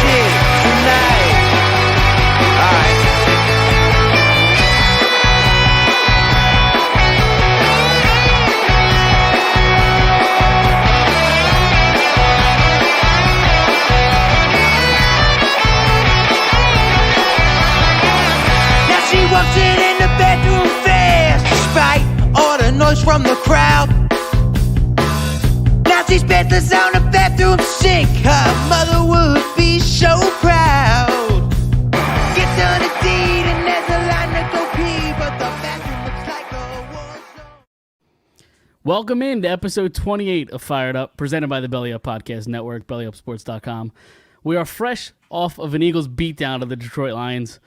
shit tonight. Alright. Now she walks in the bedroom fast, despite all the noise from the crowd. Now she's bedless on the bathroom sink. Her mother would be so proud. Gets on a deed and there's a line to go pee, but the bathroom looks like a war zone. Welcome in to episode 28 of Phired Up, presented by the Belly Up Podcast Network, bellyupsports.com. We are fresh off of an Eagles beatdown of the Detroit Lions.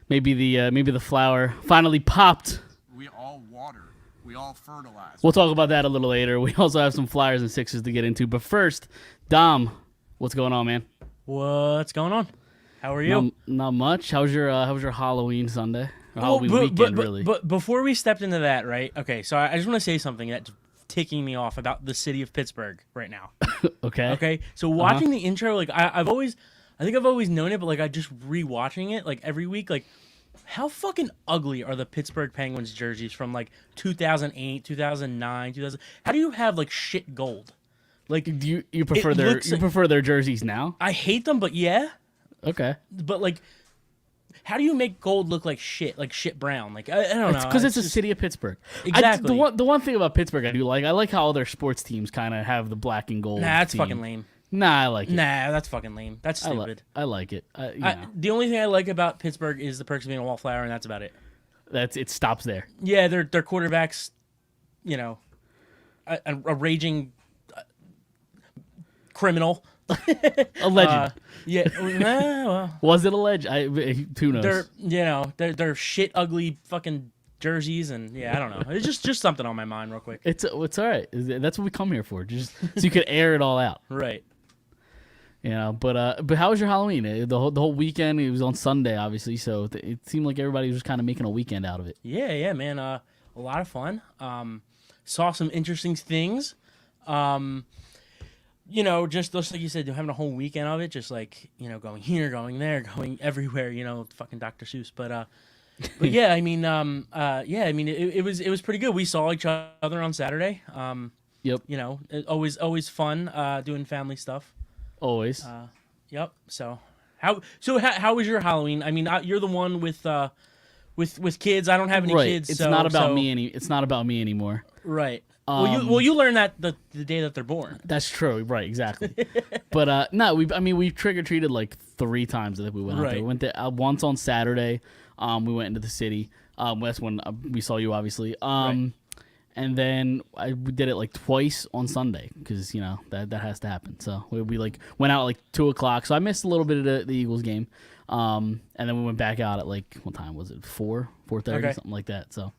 Maybe the flower finally popped. We all water. We all fertilize. We'll talk about that a little later. We also have some Flyers and Sixers to get into. But first, Dom, what's going on, man? What's going on? How are you? Not much. How's your Halloween Sunday? Or Halloween weekend, really? But before we stepped into that, right? Okay, so I just want to say something that's ticking me off about the city of Pittsburgh right now. Okay. Okay. So watching the intro, like I think I've always known it, but like I just rewatching it like every week, like how fucking ugly are the Pittsburgh Penguins jerseys from like 2008, 2009, 2000? How do you have like shit gold? Like Do you prefer their jerseys now? I hate them, but yeah. Okay. But like, how do you make gold look like shit brown? Like I don't know. It's because it's a city of Pittsburgh. Exactly. The one thing about Pittsburgh I do like, I like how all their sports teams kind of have the black and gold. Nah, that's theme. fucking lame. Nah, I like it. Nah, that's fucking lame. That's stupid. I like it. The only thing I like about Pittsburgh is the perks of being a wallflower, and that's about it. It stops there. Yeah, their quarterback's, you know, a raging criminal. A legend. Yeah. Well, Was it a legend? Who knows? They're shit ugly fucking jerseys, and yeah, I don't know. It's just something on my mind real quick. It's all right. That's what we come here for, just so you could air it all out. Right. You know, but how was your Halloween? The whole weekend. It was on Sunday, obviously, so it seemed like everybody was kind of making a weekend out of it. Yeah, man. A lot of fun. Saw some interesting things. You know, just like you said, having a whole weekend of it, just like, you know, going here, going there, going everywhere, you know, fucking Dr. Seuss. But yeah, I mean, it was pretty good. We saw each other on Saturday. Yep. You know, always fun doing family stuff. Always. Yep. So how was your Halloween? I mean, you're the one with kids. I don't have any kids. It's not about me It's not about me anymore. Right. Well, you learn that the day that they're born. That's true. Right. Exactly. But no, we trick or treated like 3 times that we went out there. We went there once on Saturday. We went into the city. That's when we saw you, obviously. Right. And then we did it like twice on Sunday because, you know, that has to happen. So we like went out at like 2:00. So I missed a little bit of the Eagles game. And then we went back out at like, what time was it? 4:30, something like that. So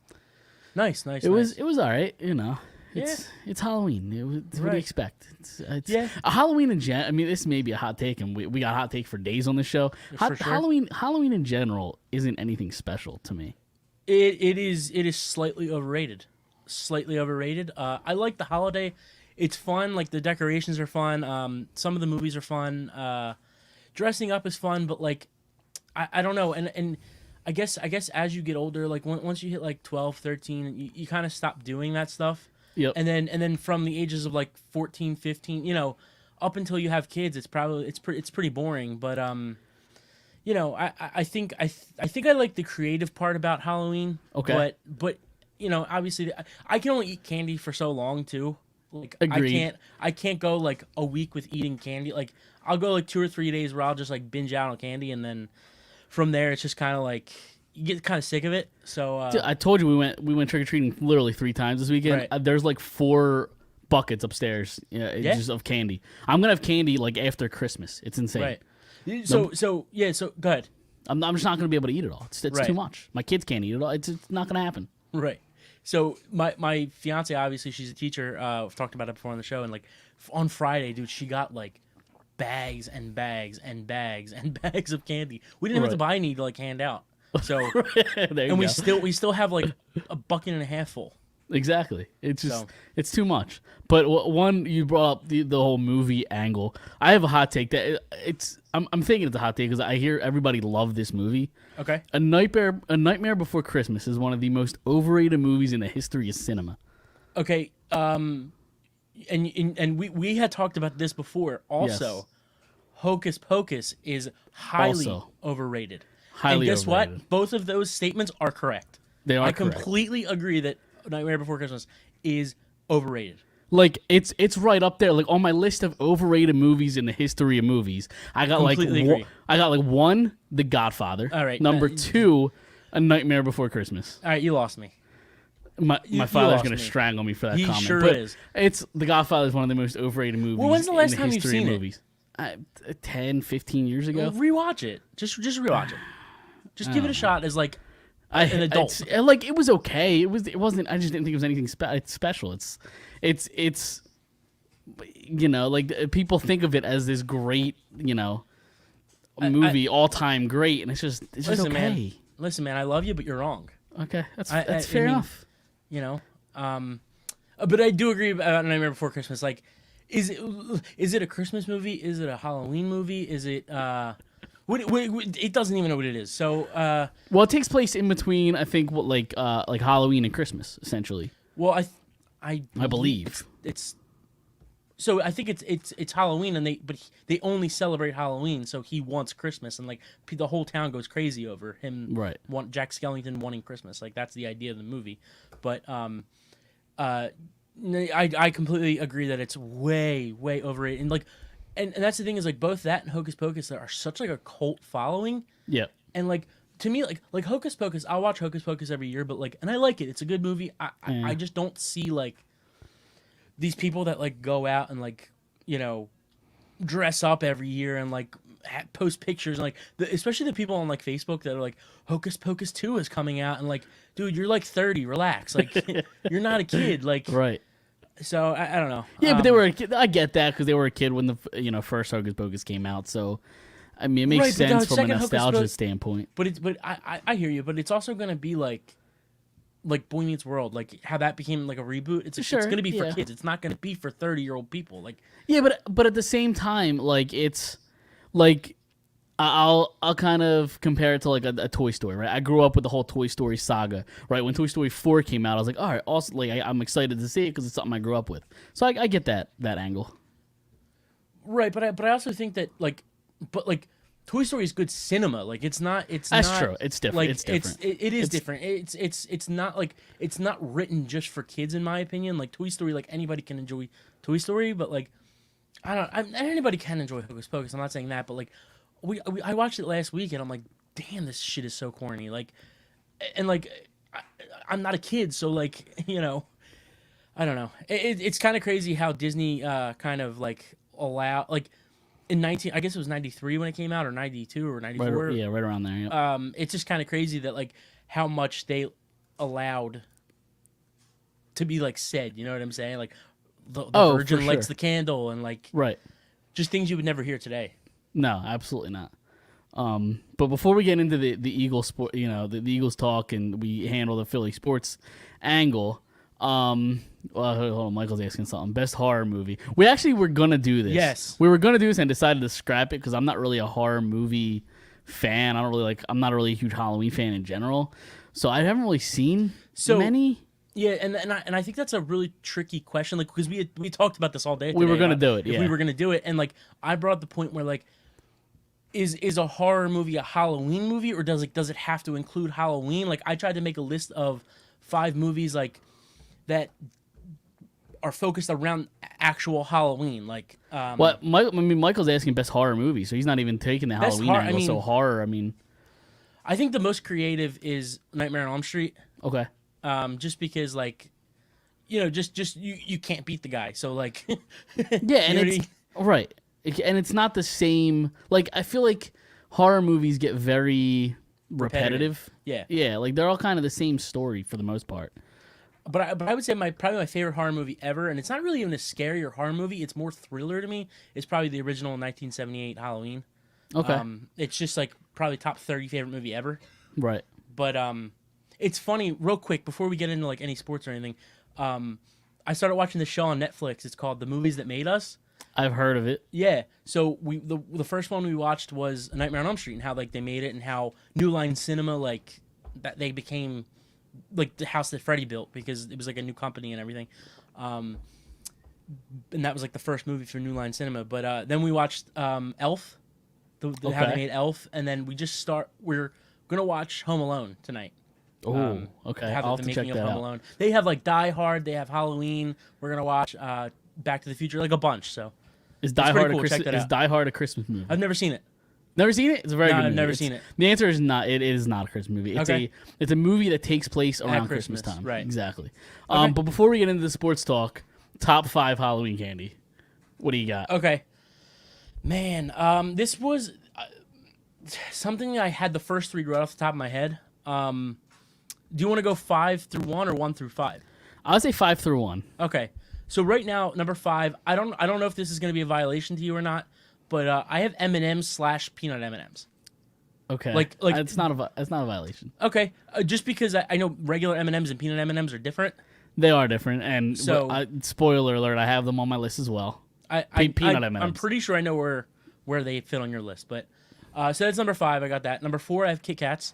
nice. It was all right, you know. It's Halloween. What do you expect? It's a Halloween in general. I mean, this may be a hot take, and we got hot take for days on this show. For sure. Halloween in general isn't anything special to me. It is slightly overrated. I like the holiday. It's fun. Like the decorations are fun. Some of the movies are fun. Dressing up is fun, but like I don't know. And I guess as you get older, like once you hit like 12, 13, you kind of stop doing that stuff. Yep. And then from the ages of like 14, 15, you know, up until you have kids, it's pretty boring. But you know, I think I like the creative part about Halloween. Okay. But you know, obviously, I can only eat candy for so long too. Like Agreed. I can't go like a week with eating candy. Like I'll go like 2 or 3 days where I'll just like binge out on candy, and then from there it's just kind of like you get kind of sick of it. So Dude, I told you we went trick or treating literally 3 times this weekend. Right. There's like 4 buckets upstairs, just of candy. I'm gonna have candy like after Christmas. It's insane. Right. So go ahead. I'm just not gonna be able to eat it all. It's Right. too much. My kids can't eat it all. It's not gonna happen. Right. So my fiance, obviously, she's a teacher. We've talked about it before on the show, and like on Friday, dude, she got like bags and bags and bags and bags of candy. We didn't have to buy any to like hand out. So There you and go. we still have like a bucket and a half full. Exactly. It's just So- it's too much. But one, you brought up the whole movie angle. I have a hot take that I'm thinking it's a hot take because I hear everybody love this movie. Okay. A Nightmare Before Christmas is one of the most overrated movies in the history of cinema. Okay. And we had talked about this before. Also, Yes. Hocus Pocus is highly Also. overrated. Highly and guess overrated. what? Both of those statements are correct. They are I correct. completely agree that Nightmare Before Christmas is overrated. Like it's right up there. Like on my list of overrated movies in the history of movies, I got Completely agree. I got like one, The Godfather. All right. Number two, A Nightmare Before Christmas. All right, you lost me. My You father's lost gonna me. strangle me for that He comment. sure but is. It's The Godfather is one of the most overrated movies. Well, when's the last in time the you've history seen of it? movies? 10, 15 years ago. Rewatch it. Just rewatch it. Just give it a shot as like an adult. Like it was okay. It wasn't. I just didn't think it was anything special. It's like people think of it as this great movie, all time great, and it's just Listen, okay. man, I love you, but you're wrong. Okay, that's I fair mean, enough. You know, but I do agree about Nightmare Before Christmas. Like, is it a Christmas movie? Is it a Halloween movie? Is it it doesn't even know what it is. So Well, it takes place in between. I think like Halloween and Christmas, essentially. well, I believe. it's. So I think it's Halloween, and they only celebrate Halloween. So he wants Christmas, and like the whole town goes crazy over him. Right. Jack Skellington wanting Christmas, like that's the idea of the movie. But I completely agree that it's way overrated, and like, and that's the thing is like both that and Hocus Pocus are such like a cult following, Yeah. and like to me like Hocus Pocus, I'll watch Hocus Pocus every year, but like, and I like it. It's a good movie. I just don't see like these people that like go out and like dress up every year and like post pictures and like especially the people on like Facebook that are like Hocus Pocus 2 is coming out and like, dude, you're like 30, relax, like you're not a kid, like Right. So I don't know. Yeah, but they were a kid. I get that because they were a kid when the first Hocus Pocus came out. So I mean, it makes Right, but the sense from a second Hocus nostalgia Pocus- standpoint. But I hear you, but it's also gonna be like Boy Meets World, like how that became like a reboot. It's Sure, gonna be for yeah. kids. It's not gonna be for 30-year-old people. Like Yeah, but at the same time, like it's like I'll kind of compare it to like a Toy Story, right? I grew up with the whole Toy Story saga, right? When Toy Story 4 came out, I was like, all right, also like I'm excited to see it because it's something I grew up with. So I get that angle. right, but I also think that like Toy Story is good cinema. Like it's not. That's true. It's different. Like It's different. It is different. It's not like it's not written just for kids in my opinion. Like Toy Story, like anybody can enjoy Toy Story, but like anybody can enjoy Hocus Pocus. I'm not saying that, but like I watched it last week and I'm like, damn, this shit is so corny. Like, and like I'm not a kid, so like I don't know. It's kind of crazy how Disney kind of like allow like. I guess it was 93 when it came out, or 92 or 94. Right around there. Yeah. It's just kind of crazy that like how much they allowed to be like said. You know what I'm saying? Like the Virgin for lights sure. the candle and like Right. just things you would never hear today. No, absolutely not. But before we get into the Eagles sport, the Eagles talk, and we handle the Philly sports angle. Well, hold on, Michael's asking something. Best horror movie. We actually were gonna do this. Yes. we were gonna do this and decided to scrap it because I'm not really a horror movie fan. I'm not a really huge Halloween fan in general. So I haven't really seen many. Yeah, and I think that's a really tricky question, like because we talked about this all day. We were today gonna about do it, if yeah. we were gonna do it, and like I brought up the point where like is a horror movie a Halloween movie, or does it have to include Halloween? Like I tried to make a list of 5 movies like that are focused around actual Halloween. Like What? Michael's asking best horror movie, so he's not even taking the Best Halloween horror- angle. So horror, I mean, I think the most creative is Nightmare on Elm Street. okay. Just because like just you can't beat the guy, so like Yeah, and You know it's right, and it's not the same. Like I feel like horror movies get very repetitive. Yeah. Yeah, like they're all kind of the same story for the most part. But I would say probably my favorite horror movie ever, and it's not really even a scary or horror movie. It's more thriller to me. It's probably the original 1978 Halloween. Okay, It's just like probably top 30 favorite movie ever. right. But it's funny, real quick before we get into like any sports or anything. I started watching the show on Netflix. It's called The Movies That Made Us. I've heard of it. Yeah. So the first one we watched was A Nightmare on Elm Street, and how like they made it, and how New Line Cinema like that they became like the house that Freddie built, because it was like a new company and everything. And that was like the first movie for New Line Cinema. But then we watched Elf, how they made Elf, and then we're gonna watch Home Alone tonight. Oh, okay. Have I'll the have to check making that of Home out. Alone. They have like Die Hard. They have Halloween. We're gonna watch Back to the Future, like a bunch. So Is Die pretty Hard cool. Check that is out. Die Hard a Christmas movie? I've never seen it. Never seen it? It's a very No, good I've movie. never It's- seen it. The answer is not. It is not a Christmas movie. Okay. It's a movie that takes place around Christmas Christmas, time. right. Exactly. Okay. But before we get into the sports talk, top 5 Halloween candy. What do you got? Okay. Man, this was something I had the first 3 right off the top of my head. Do you want to go 5 through 1 or 1 through 5? I would say 5 through 1. Okay. So right now, number 5. I don't know if this is going to be a violation to you or not, but I have M&M's / peanut M&M's. Okay. Like- it's not a violation. Okay. Just because I know regular M&M's and peanut M&M's are different. They are different, and So- spoiler alert, I have them on my list as well. Peanut M&Ms. I'm pretty sure I know where they fit on your list, but so that's number 5. I got that. Number 4, I have Kit Kats.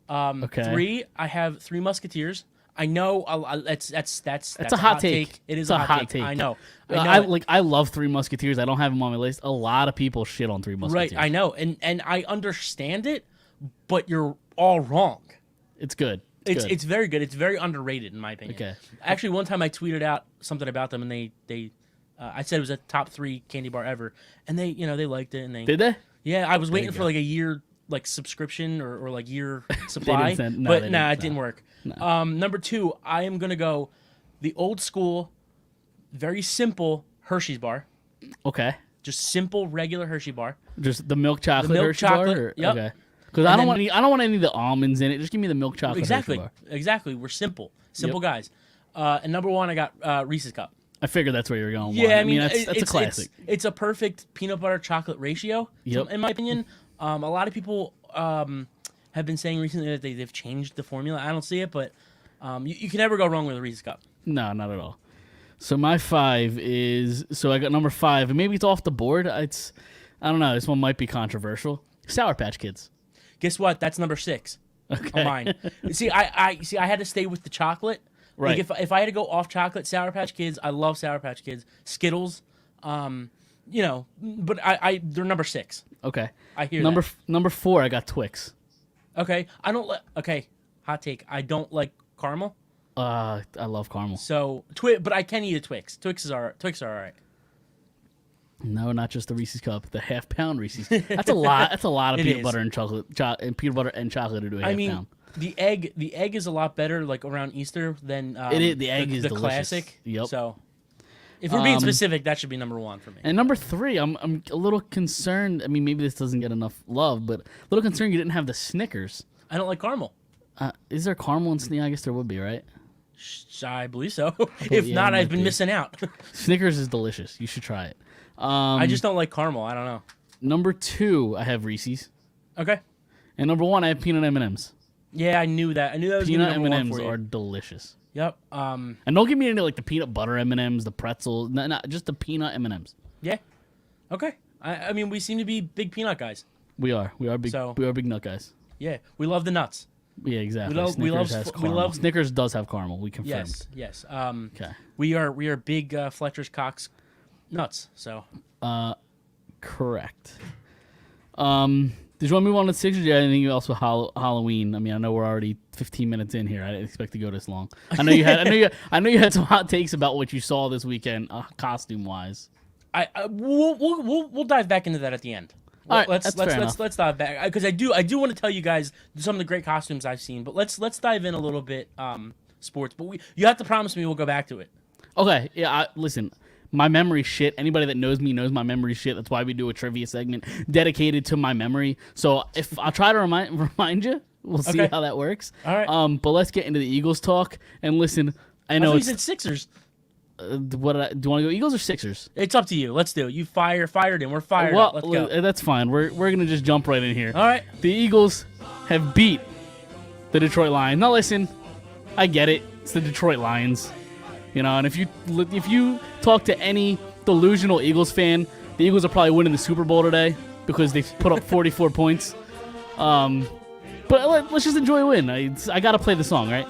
Okay. 3, I have Three Musketeers. I know that's a hot take. It is It's a hot take. I know. I love Three Musketeers. I don't have them on my list. A lot of people shit on Three Musketeers. Right, I know, and I understand it, but you're all wrong. It's good. It's good. It's very good. It's very underrated in my opinion. Okay. Actually, one time I tweeted out something about them, and they I said it was a top 3 candy bar ever, and they liked it, and they Did they? yeah. I was waiting you for go. like a year like subscription or like year supply, send- no, but they nah, didn't, it didn't no. work. Number 2, I am gonna go the old school, very simple Hershey's bar, Okay. just simple regular Hershey bar. Just the milk chocolate milk Hershey bar? chocolate, Or- yep. Okay. Because I don't want any of the almonds in it. Just give me the milk chocolate Exactly, Hershey bar. exactly. We're simple guys. And number 1, I got Reese's Cup. I figured that's where you're going. Yeah, I mean, that's a classic. It's a perfect peanut butter chocolate ratio, Yep. in my opinion. A lot of people have been saying recently that they've changed the formula. I don't see it, but you can never go wrong with a Reese's Cup. No, not at all. So my 5 is I got number 5, and maybe it's off the board. I don't know. This one might be controversial. Sour Patch Kids. Guess what? That's number 6 Okay. on mine. See, I had to stay with the chocolate. Right. Like if I had to go off chocolate, Sour Patch Kids. I love Sour Patch Kids. Skittles. But they're number 6. Okay. I hear Number 4, I got Twix. Okay, I don't like. Okay, hot take. I don't like caramel. I love caramel. So but I can eat a Twix. Twix are alright. No, not just the Reese's Cup. The half-pound Reese's. That's a lot. That's a lot of It peanut is. butter and chocolate. And peanut butter and chocolate to do a I half mean, pound. the egg is a lot better like around Easter than It is- the egg is the delicious. classic. Yep. So if we're being specific, that should be number 1 for me. And number 3, I'm a little concerned. I mean, maybe this doesn't get enough love, but a little concerned you didn't have the Snickers. I don't like caramel. Is there caramel in Snickers? I guess there would be, right? I believe so. If yeah, not, it I've might been be. missing out. Snickers is delicious. You should try it. I just don't like caramel. I don't know. Number 2, I have Reese's, Okay. and number 1, I have peanut M&Ms. Yeah, I knew that. I knew that was Peanut gonna be number 1 M&Ms for you. are delicious. Yep. And don't get me into like the peanut butter M&Ms, the pretzels. No, just the peanut M&Ms. Yeah. Okay. I mean, we seem to be big peanut guys. We are big. So- We are big nut guys. Yeah, we love the nuts. Yeah, exactly. We love- Snickers has we caramel. love- Snickers does have caramel. We confirmed. Yes. Okay. We are big Fletcher's Cox nuts. So Correct. Did you want to move on to 6 or do you have anything else with Halloween? I mean, I know we're already 15 minutes in here. I didn't expect to go this long. I know you had. I know you had some hot takes about what you saw this weekend, costume wise. we'll dive back into that at the end. All right, let's that's fair enough. let's dive back because I do want to tell you guys some of the great costumes I've seen. But let's dive in a little bit sports. But you have to promise me we'll go back to it. Okay. Yeah. Listen. My memory shit. Anybody that knows me knows my memory shit. That's why we do a trivia segment dedicated to my memory. So if I'll try to remind you, we'll see Okay. how that works. All right. But let's get into the Eagles talk. And listen, I I know thought you it's said Sixers. do you want to go Eagles or Sixers? It's up to you. Let's do it. You fired in. We're fired up. Let's go. That's fine. We're gonna just jump right in here. All right. The Eagles have beat the Detroit Lions. Now listen, I get it. It's the Detroit Lions. You know, and if you talk to any delusional Eagles fan, the Eagles are probably winning the Super Bowl today because they put up 44 points. But let's just enjoy a win. I got to play the song, right?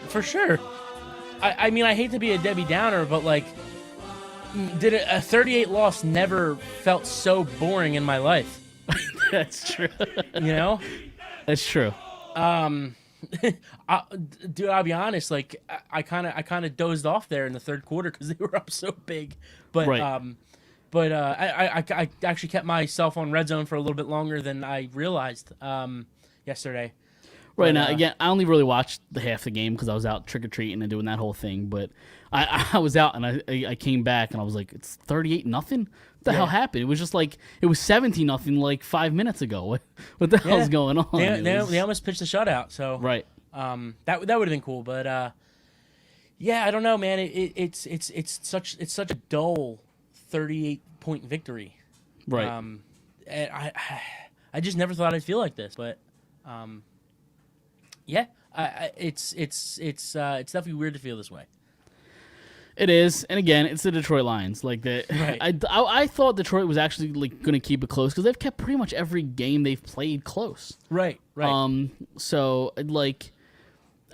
For sure. I mean, I hate to be a Debbie Downer, but like, a 38 loss never felt so boring in my life. That's true. You know? That's true. Dude, I'll be honest. Like, I kind of dozed off there in the third quarter because they were up so big. But Right. I actually kept myself on red zone for a little bit longer than I realized yesterday. Right now, again, I only really watched the half the game because I was out trick or treating and doing that whole thing. But I was out and I came back and I was like, it's 38-0. What the hell happened? It was just like it was 17-0 like 5 minutes ago. What the hell's going on? They almost pitched a shutout. So right. That would have been cool. But yeah, I don't know, man. It's such a dull 38-point victory. Right. And I just never thought I'd feel like this, but yeah, it's definitely weird to feel this way. It is, and again, it's the Detroit Lions. Like that, Right. I thought Detroit was actually like going to keep it close because they've kept pretty much every game they've played close. Right. So like,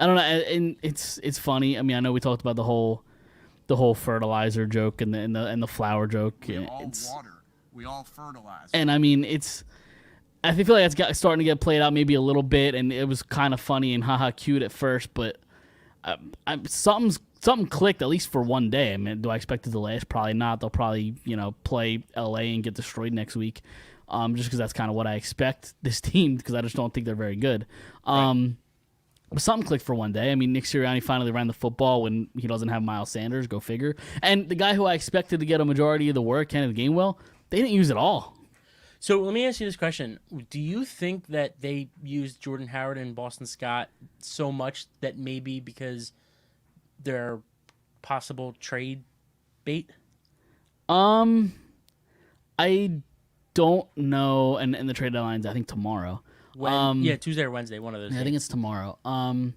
I don't know, and it's funny. I mean, I know we talked about the whole fertilizer joke and the flour joke. We all water. We all fertilize. And I mean, I feel like it's starting to get played out maybe a little bit, and it was kind of funny and haha cute at first, but something clicked at least for one day. I mean, do I expect it to last? Probably not. They'll probably play LA and get destroyed next week, just because that's kind of what I expect this team because I just don't think they're very good. But something clicked for one day. I mean, Nick Sirianni finally ran the football when he doesn't have Miles Sanders. Go figure. And the guy who I expected to get a majority of the work, Kenneth Gainwell, they didn't use it all. So let me ask you this question. Do you think that they used Jordan Howard and Boston Scott so much that maybe because they're possible trade bait? I don't know. And the trade deadline's, I think, tomorrow. Tuesday or Wednesday, one of those days. I think it's tomorrow. I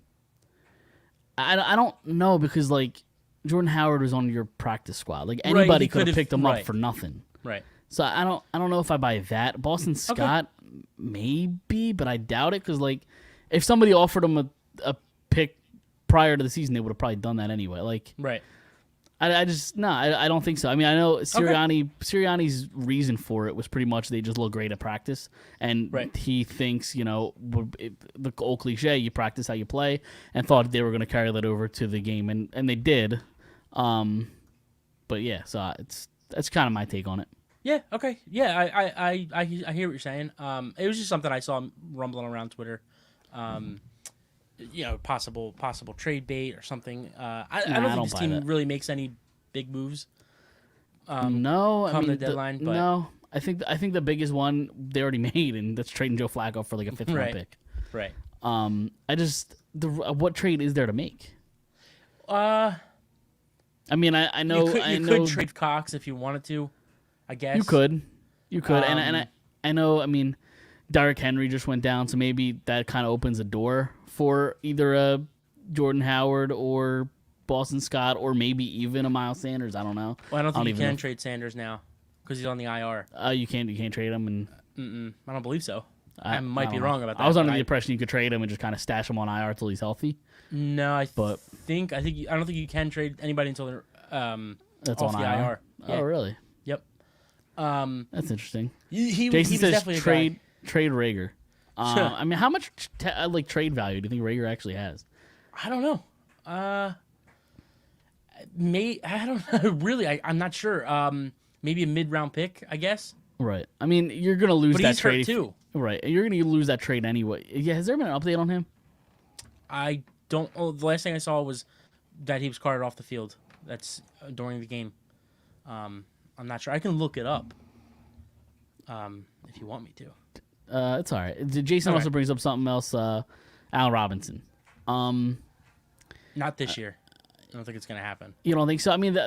don't know because, like, Jordan Howard was on your practice squad. Like, anybody could have picked him up for nothing. Right. So I don't know if I buy that. Boston Scott, maybe, but I doubt it because, like, if somebody offered him a pick prior to the season, they would have probably done that anyway. Like, right. I don't think so. I mean, I know Sirianni's reason for it was pretty much they just look great at practice, and he thinks the old cliche, you practice how you play, and thought they were going to carry that over to the game, and they did. But yeah, so that's kind of my take on it. Yeah. Okay. Yeah. I hear what you're saying. It was just something I saw rumbling around Twitter. Possible trade bait or something. I don't think this team really makes any big moves. No, come the deadline. But no, I think the biggest one they already made, and that's trading Joe Flacco for like a 5th round pick. Right. What trade is there to make? I mean, I know you could trade Cox if you wanted to. I guess you could, and I know. I mean, Derrick Henry just went down, so maybe that kind of opens a door for either a Jordan Howard or Boston Scott, or maybe even a Miles Sanders. I don't know. Well, I don't think you can trade Sanders now because he's on the IR. You can't trade him, and I don't believe so. I might be wrong about that. I was under the impression you could trade him and just kind of stash him on IR until he's healthy. No, I don't think you can trade anybody until they're that's off on the IR. Oh, really? Yep. That's interesting. He Jason was says definitely trade Rager. I mean, how much trade value do you think Rager actually has? I don't know. I don't know. Really, I'm not sure. Maybe a mid-round pick, I guess. Right. I mean, you're gonna lose but that he's trade hurt too. Right. You're gonna lose that trade anyway. Yeah. Has there been an update on him? I don't. Oh, the last thing I saw was that he was carted off the field. That's during the game. I'm not sure. I can look it up. If you want me to. It's all right. Jason also brings up something else. Allen Robinson. Not this year. I don't think it's going to happen. You don't think so? I mean,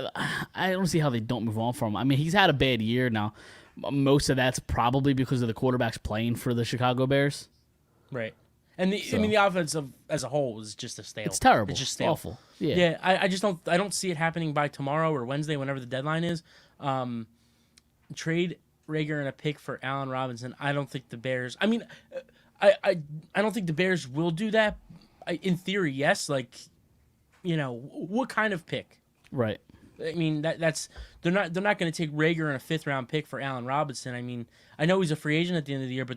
I don't see how they don't move on from him. I mean, he's had a bad year now. Most of that's probably because of the quarterbacks playing for the Chicago Bears. Right. And So. I mean, the offense as a whole is just a stale. It's terrible. It's just stale. Awful. Yeah. Yeah, I just don't see it happening by tomorrow or Wednesday, whenever the deadline is. Trade Rager and a pick for Allen Robinson. I don't think the Bears. I mean, I don't think the Bears will do that. In theory, yes. Like, what kind of pick? Right. I mean, that's they're not going to take Rager and a 5th round pick for Allen Robinson. I mean, I know he's a free agent at the end of the year, but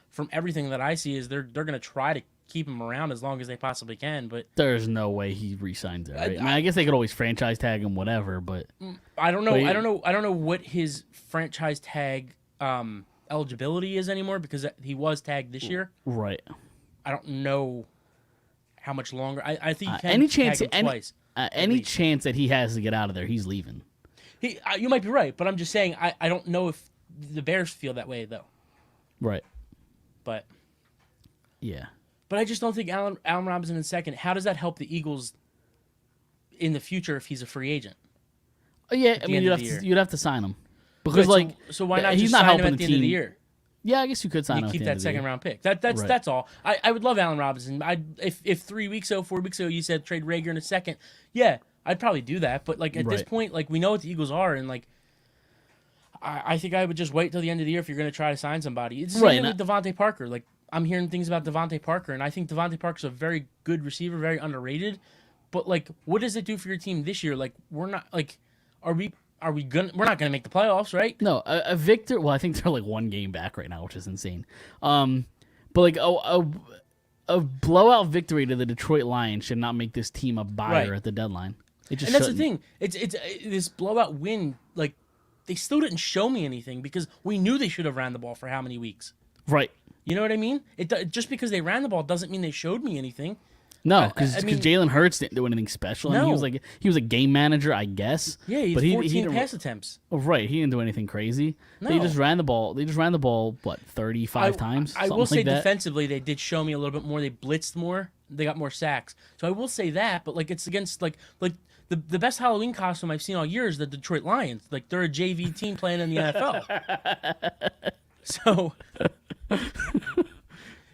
from everything that I see is they're going to try to keep him around as long as they possibly can. But there's no way he resigns there. Right? I guess they could always franchise tag him, whatever. But I don't know. I don't know what his franchise tag eligibility is anymore because he was tagged this year. Right. I don't know how much longer. I think you can any chance tag him twice. Any chance that he has to get out of there, he's leaving. You might be right, but I'm just saying I don't know if the Bears feel that way though. Right. But yeah. But I just don't think Allen Robinson in second. How does that help the Eagles in the future if he's a free agent? Yeah, I mean you'd have to sign him because so why not he's just not sign helping him at the end of the year? Yeah, I guess you could sign him. You keep at the that second round pick. That's Right. that's all. I would love Allen Robinson. If 3 weeks ago, 4 weeks ago, you said trade Rager in a second, yeah, I'd probably do that. But like at this point, like we know what the Eagles are, and like I think I would just wait till the end of the year if you're going to try to sign somebody. It's the same thing with Devontae Parker. Like I'm hearing things about Devontae Parker, and I think Devontae Parker's a very good receiver, very underrated. But like, what does it do for your team this year? Like we're not like, we're not gonna make the playoffs, right? No, a victor. Well, I think they're like 1 game back right now, which is insane. But like a blowout victory to the Detroit Lions should not make this team a buyer at the deadline. It just and that's shouldn't. the thing. It's this blowout win. Like they still didn't show me anything because we knew they should have ran the ball for how many weeks. Right. You know what I mean? Just because they ran the ball doesn't mean they showed me anything. No, because mean, Jalen Hurts didn't do anything special. No. I mean, he was a game manager, I guess. Yeah, he had 14 pass attempts. Oh, right, he didn't do anything crazy. No. They just ran the ball. What, 35 times? I will say like that? defensively, they did show me a little bit more. They blitzed more. They got more sacks. So I will say that. But like it's against like the best Halloween costume I've seen all year is the Detroit Lions. Like they're a JV team playing in the NFL. So.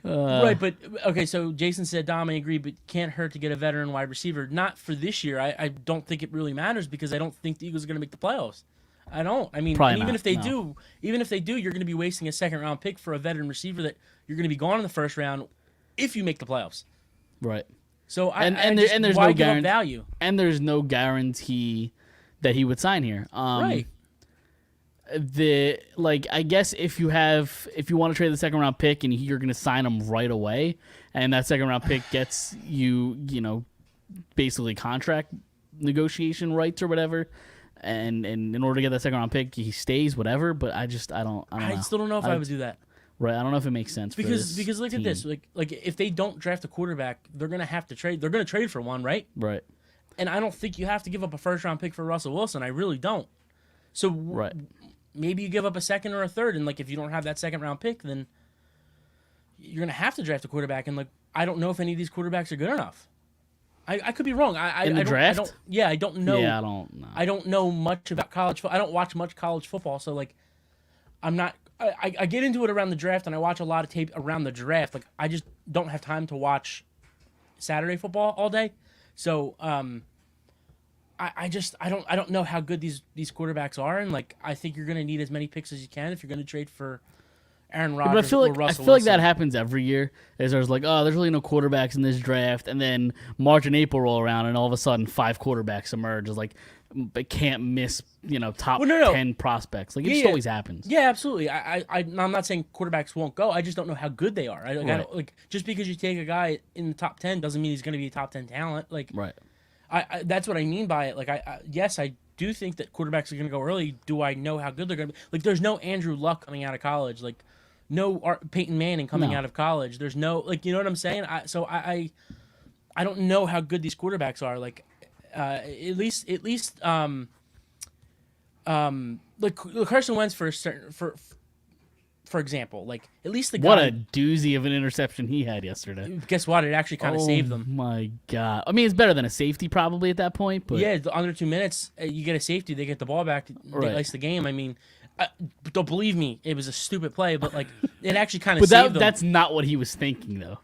Right, but okay, so Jason said, Dom, I agree, but can't hurt to get a veteran wide receiver. Not for this year. I don't think it really matters because I don't think the Eagles are going to make the playoffs. I don't. I mean, Probably even not, if they do, you're going to be wasting a 2nd round pick for a veteran receiver that you're going to be gone in the 1st round if you make the playoffs. Right. So there's why no give up value? And there's no guarantee that he would sign here. Right. I guess if you want to trade the 2nd round pick and you're going to sign him right away, and that 2nd round pick gets you basically contract negotiation rights or whatever, and in order to get that 2nd round pick, he stays whatever. But I don't know. I still don't know if I would do that. Right, I don't know if it makes sense because look at this, like if they don't draft a quarterback, they're going to have to trade. They're going to trade for one, right? Right. And I don't think you have to give up a 1st round pick for Russell Wilson. I really don't. So right. Maybe you give up a 2nd or a 3rd, and like if you don't have that 2nd round pick, then you're gonna have to draft a quarterback. And like I don't know if any of these quarterbacks are good enough. I could be wrong. In the draft? I don't know. Yeah, I don't know. I don't know much about college football. I don't watch much college football, so like I'm not. I get into it around the draft, and I watch a lot of tape around the draft. Like I just don't have time to watch Saturday football all day, so I don't know how good these quarterbacks are, and like I think you're gonna need as many picks as you can if you're gonna trade for Aaron Rodgers. But I feel or Russell like Wilson. that happens every year. Is there's like, oh, there's really no quarterbacks in this draft, and then March and April roll around, and all of a sudden 5 quarterbacks emerge. It's like it can't miss, top 10 prospects. Like it just always happens. Yeah, absolutely. I'm not saying quarterbacks won't go. I just don't know how good they are. I don't, like just because you take a guy in the top 10 doesn't mean he's going to be a top 10 talent. Like right. I that's what I mean by it. Like yes, I do think that quarterbacks are going to go early. Do I know how good they're going to be? Like there's no Andrew Luck coming out of college. Like no Peyton Manning coming out of college. There's no like you know what I'm saying. I don't know how good these quarterbacks are. Like at least like Carson Wentz for example, like at least the guy. What a doozy of an interception he had yesterday. Guess what? It actually kind of saved them. Oh my god! I mean, it's better than a safety probably at that point. But yeah, under 2 minutes, you get a safety, they get the ball back, they ice the game. I mean, Don't believe me, it was a stupid play, but like it actually kind of But saved them. that's not what he was thinking though.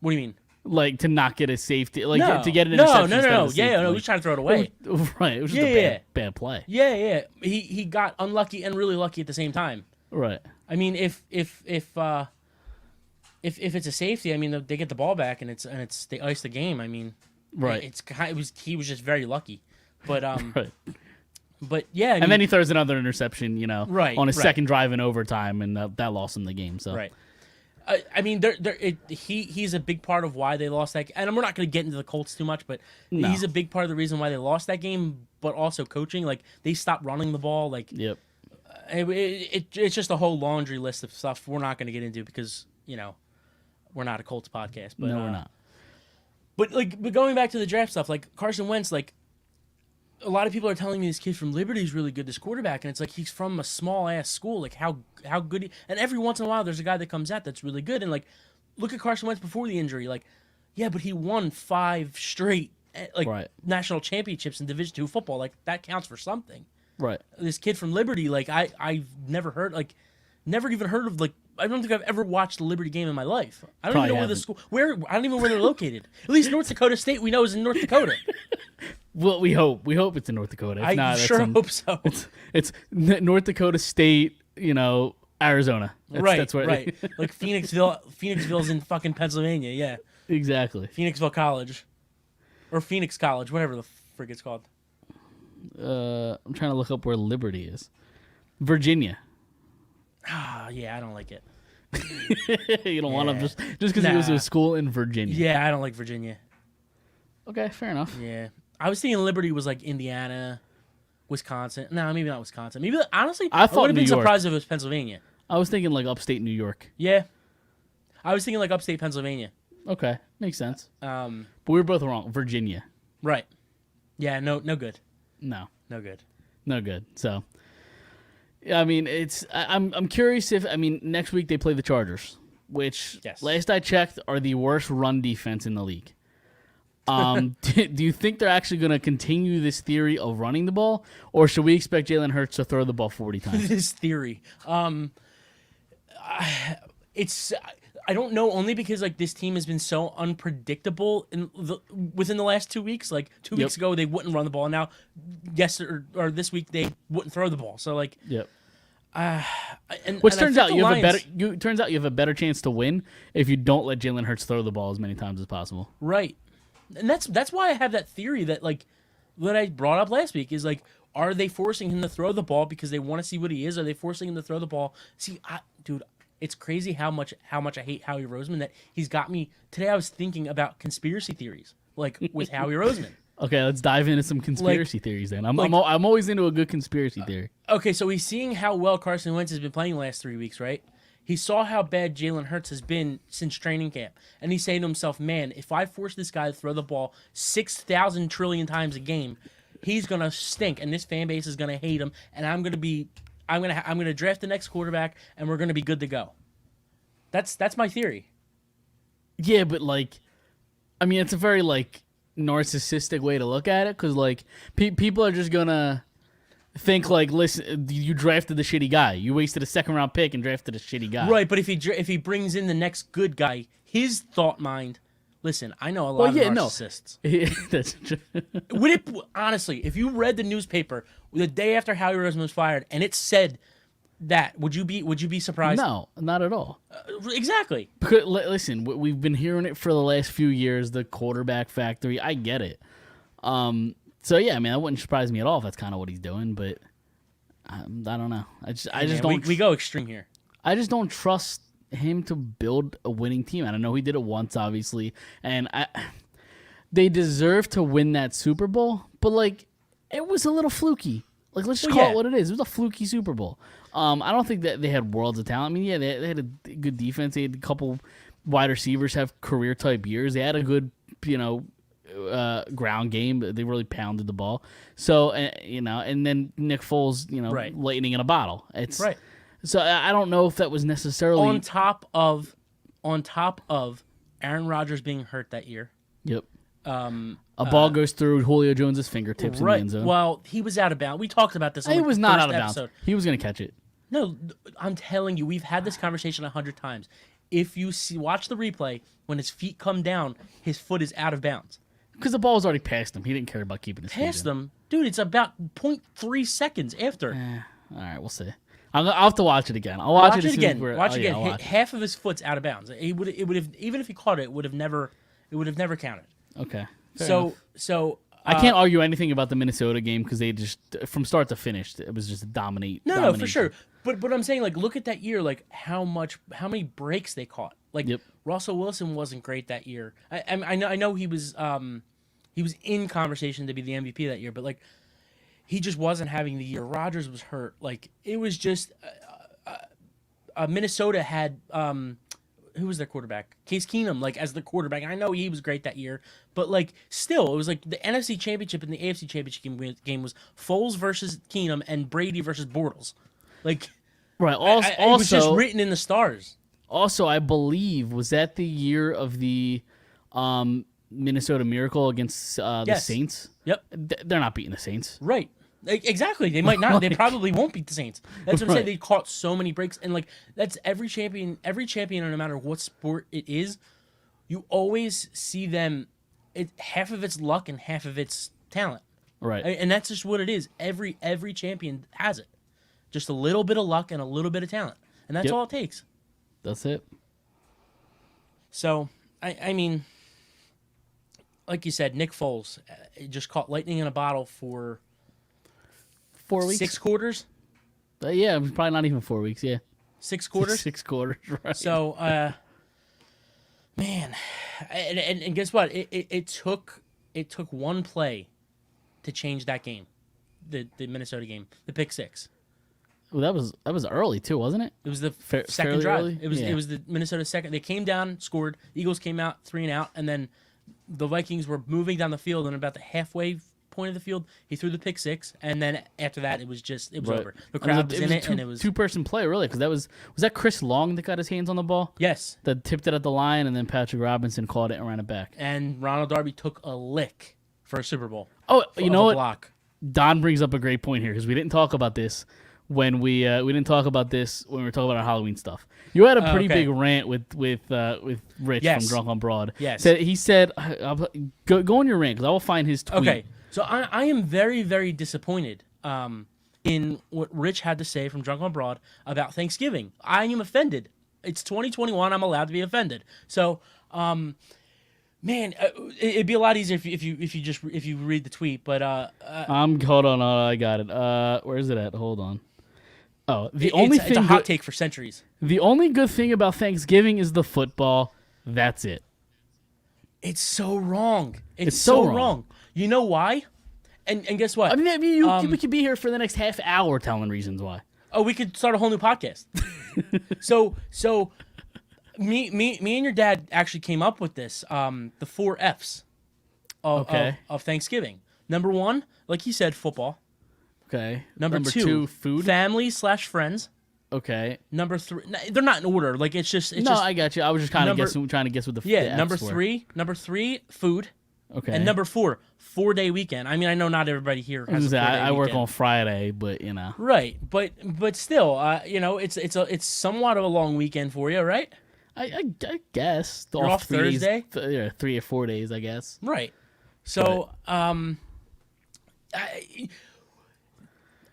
What do you mean? Like to not get a safety, like No, to get an no, interception. no, instead no. of a safety, Yeah, no, he like- was trying to throw it away. Right. It was just Yeah, a bad play. Yeah. He got unlucky and really lucky at the same time. Right. I mean, if it's a safety, I mean they get the ball back and it's they ice the game. I mean, Right. he was just very lucky, but Right. but yeah, I mean, And then he throws another interception, Right, on his right. second drive in overtime, and that lost him the game. So right. I mean, he's a big part of why they lost that. And we're not going to get into the Colts too much, but No. he's a big part of the reason why they lost that game. But also coaching, like they stopped running the ball. Like Yep. it's just a whole laundry list of stuff we're not going to get into because we're not a Colts podcast. But, No, we're not. But going back to the draft stuff, like Carson Wentz, like a lot of people are telling me this kid from Liberty is really good, this quarterback, and it's like he's from a small ass school. Like how good and every once in a while there's a guy that comes out that's really good. And like look at Carson Wentz before the injury. Like, yeah, but he won 5 straight Right. national championships in Division II football. Like that counts for something. Right. This kid from Liberty, like I've never even heard of like. I don't think I've ever watched a Liberty game in my life. I don't Probably even know where haven't. I don't even know where they're located. At least North Dakota State we know is in North Dakota. Well, we hope it's in North Dakota. If I not, sure that's hope so. It's North Dakota State, Arizona. That's where right. Like Phoenixville's in fucking Pennsylvania. Yeah, Exactly. Phoenixville College, or Phoenix College, whatever the frick it's called. I'm trying to look up where Liberty is. Virginia. Ah, yeah, I don't like it. You don't want Yeah. him just because he goes to Nah. a school in Virginia. Yeah, I don't like Virginia. Okay, fair enough. Yeah, I was thinking Liberty was like Indiana, Wisconsin. No, maybe not Wisconsin. Maybe honestly, I I thought would have New been York. surprised if it was Pennsylvania. I was thinking like upstate New York. Yeah, I was thinking like upstate Pennsylvania. Okay, makes sense. But But we were both wrong. Virginia. right. Yeah, no good. No, No good. no good. So, I mean, I'm curious if next week they play the Chargers, which Yes. last I checked are the worst run defense in the league. Do you think they're actually going to continue this theory of running the ball, or should we expect Jalen Hurts to throw the ball 40 times? This theory. It's I don't know, only because like this team has been so unpredictable within the last 2 weeks. Like 2 weeks ago they wouldn't run the ball, and now or this week they wouldn't throw the ball. So like Yep. which Turns out you have a better chance to win if you don't let Jalen Hurts throw the ball as many times as possible. right, and that's why I have that theory that I brought up last week is like, are they forcing him to throw the ball because they want to see what he is? Are they forcing him to throw the ball? See, dude. It's crazy how much I hate Howie Roseman that he's got me today. I was thinking about conspiracy theories, like with Howie Roseman. Okay, let's dive into some conspiracy theories then. I'm always into a good conspiracy theory. Okay, so he's seeing how well Carson Wentz has been playing the last 3 weeks, right? He saw how bad Jalen Hurts has been since training camp, and he's saying to himself, "Man, if I force this guy to throw the ball 6,000 trillion times a game, he's gonna stink, and this fan base is gonna hate him, and I'm gonna draft the next quarterback, and we're gonna be good to go." That's my theory. Yeah, but it's a very narcissistic way to look at it because people are just gonna think listen, you drafted the shitty guy, you wasted a second round pick and drafted a shitty guy. Right, but if he brings in the next good guy, his thought mind. Listen, I know a lot of narcissists. That's true. Would it honestly, if you read the newspaper the day after Howie Roseman was fired and it said that, would you be surprised? No, not at all. Exactly. Because, listen, we've been hearing it for the last few years, the quarterback factory. I get it. So yeah, that wouldn't surprise me at all if that's kind of what he's doing. But I don't know. I just don't. We go extreme here. I just don't trust him to build a winning team. And I know he did it once, obviously, and they deserve to win that Super Bowl. But it was a little fluky. Let's just call it what it is. It was a fluky Super Bowl. I don't think that they had worlds of talent. They had a good defense. They had a couple wide receivers have career type years. They had a good, ground game. They really pounded the ball. So, and then Nick Foles, Right. lightning in a bottle. It's Right. So I don't know if that was necessarily On top of Aaron Rodgers being hurt that year. Yep. A ball goes through Julio Jones's fingertips in the end zone. Well, he was out of bounds. We talked about this. On It was the not first out of bounds. episode. He was going to catch it. No, I'm telling you, we've had this conversation 100 times. If you watch the replay, when his feet come down, his foot is out of bounds. Because the ball was already past him. He didn't care about keeping his feet Past in. them, dude. It's about 0.3 seconds after. All right, we'll see. I'll have to watch it again. I'll watch it again. again. Watch again. I'll watch it. Half of his foot's out of bounds. It would have even if he caught it, it would have never counted. Okay. Fair enough. So I can't argue anything about the Minnesota game because they just from start to finish it was just a dominate. No, domination. for sure. But I'm saying, like, look at that year, like how many breaks they caught. Like Yep. Russell Wilson wasn't great that year. I know he was in conversation to be the MVP that year, but like he just wasn't having the year. Rodgers was hurt. Like it was just Minnesota had who was their quarterback? Case Keenum, like as the quarterback. I know he was great that year, but like still, it was like the NFC Championship and the AFC Championship game was Foles versus Keenum and Brady versus Bortles. Like, Right. it was just written in the stars. Also, I believe was that the year of the Minnesota Miracle against the Yes. Saints. Yep. They're not beating the Saints. Right. Exactly. They might not. They probably won't beat the Saints. That's what I'm saying. Right. They caught so many breaks, and like that's every champion, no matter what sport it is, you always see them. Half of it's luck and half of it's talent. Right. And that's just what it is. Every champion has it. Just a little bit of luck and a little bit of talent, and that's Yep. all it takes. That's it. So I mean, like you said, Nick Foles just caught lightning in a bottle for 4 weeks. 6 quarters. Yeah, it was probably not even 4 weeks. Yeah. 6 quarters. 6 quarters. Right. So, man, and guess what? It took one play to change that game, the Minnesota game, the pick six. Well, that was early too, wasn't it? It was the fairly second drive. early? It was Yeah. the Minnesota second. They came down, scored. Eagles came out 3 and out, and then the Vikings were moving down the field, and about the halfway point of the field, he threw the pick six, and then after that, it was Right. over. The crowd was in it, and it was two-person play really because was that Chris Long that got his hands on the ball? yes. That tipped it at the line, and then Patrick Robinson caught it and ran it back. And Ronald Darby took a lick for a Super Bowl. Oh, you of know a what? block. Don brings up a great point here because we didn't talk about this when we didn't talk about this when we were talking about our Halloween stuff. You had a pretty okay. big rant with Rich Yes. from Drunk on Broad. Yes. He said, go on your rant because I will find his tweet. Okay, so I am very, very disappointed in what Rich had to say from Drunk on Broad about Thanksgiving. I am offended. It's 2021. I'm allowed to be offended. So, man, it'd be a lot easier if you read the tweet. But Hold on, I got it. Where is it at? Hold on. Oh, it's a hot take for centuries. The only good thing about Thanksgiving is the football. That's it. It's so wrong. It's so so wrong. wrong. You know why? And guess what? I mean, we could be here for the next half hour telling reasons why. Oh, we could start a whole new podcast. so me and your dad actually came up with this. The 4 F's of Thanksgiving. Number 1, like you said, football. Okay. Number two, food. family/friends. Okay. Number 3, they're not in order. Like it's just I got you. I was just kind of trying to guess what the yeah. the Number F's were. 3, food. Okay. And number 4, 4-day weekend. I mean, I know not everybody here has a 4-day I work weekend. on Friday, but you know. Right, but still, it's somewhat of a long weekend for you, right? I guess. You're off 3 days, Thursday? 3 or 4 days, I guess. Right. So, and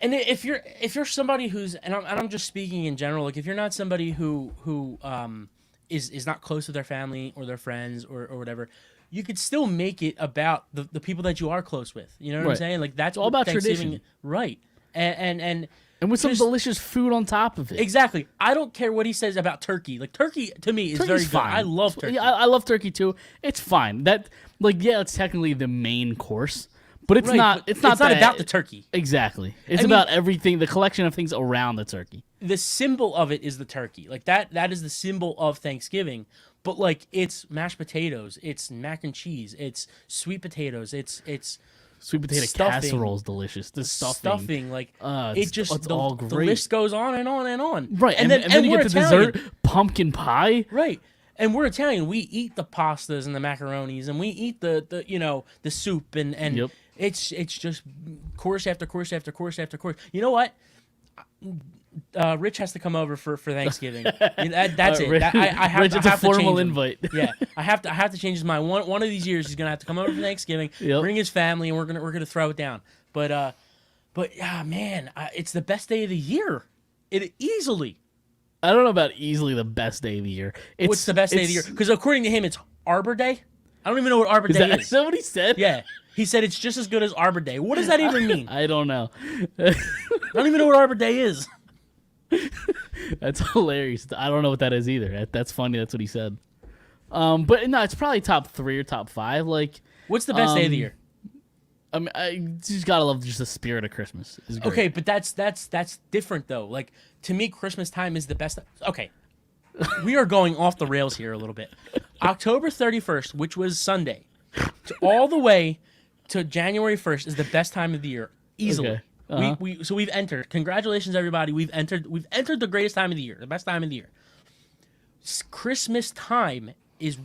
if you're somebody who's and I'm just speaking in general, like if you're not somebody who is not close with their family or their friends or whatever, you could still make it about the people that you are close with. You know what I'm Right. saying? Like that's all what about Thanksgiving- tradition. right? And with some just- delicious food on top of it. exactly. I don't care what he says about turkey. Like turkey to me is Turkey's very good. fine. I love turkey. Yeah, I love turkey too. It's fine. It's technically the main course, but it's Right, not. but It's not about the turkey. Exactly. It's I mean- about everything. The collection of things around the turkey. The symbol of it is the turkey. Like that is the symbol of Thanksgiving. But like it's mashed potatoes, it's mac and cheese, it's sweet potatoes, it's Sweet potato stuffing. casserole is delicious. The stuffing. like it's all the great. list goes on and on and on. Right, and then you we're get the Italian. dessert, pumpkin pie. Right. And we're Italian. We eat the pastas and the macaronis, and we eat the the soup, and Yep. it's just course after course after course after course. You know what? Rich has to come over for Thanksgiving. That's it. Rich, I have Rich, to, it's I a have to change formal him. invite. Yeah, I have to change his mind. One of these years, he's gonna have to come over for Thanksgiving, Yep. bring his family, and we're gonna throw it down. But yeah, man, it's the best day of the year. It easily. I don't know about easily the best day of the year. What's the best day of the year? Because according to him, it's Arbor Day. I don't even know what Arbor Day is. Is that what he said? Yeah, he said it's just as good as Arbor Day. What does that even mean? I don't know. I don't even know what Arbor Day is. That's hilarious. I don't know what that is either. That's funny. That's what he said. But no, it's probably top 3 or top 5. Like, What's the best day of the year? I mean, I just gotta love just the spirit of Christmas. It's great. Okay, but that's different though. Like to me, Christmas time is the best. Okay, we are going off the rails here a little bit. October 31st, which was Sunday, all the way to January 1st is the best time of the year, easily. Okay. Uh-huh. So we've entered. Congratulations, everybody. We've entered the greatest time of the year, the best time of the year. Christmas time is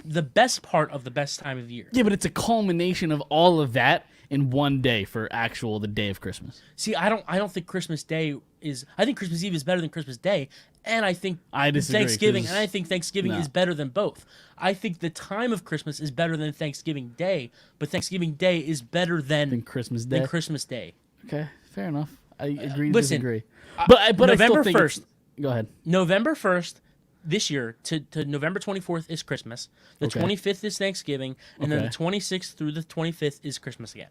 the best part of the best time of the year. Yeah, but it's a culmination of all of that in one day for the day of Christmas. See, I don't think Christmas Day is. I think Christmas Eve is better than Christmas Day, and I think I disagree, Thanksgiving, 'cause- and I think Thanksgiving No. is better than both. I think the time of Christmas is better than Thanksgiving Day, but Thanksgiving Day is better than Christmas Day. Christmas Day. Okay, fair enough. I agree to listen, disagree. But I still November think 1st. Go ahead. November 1st this year to November 24th is Christmas. The Okay. 25th is Thanksgiving, and then Okay. the 26th through the 25th is Christmas again.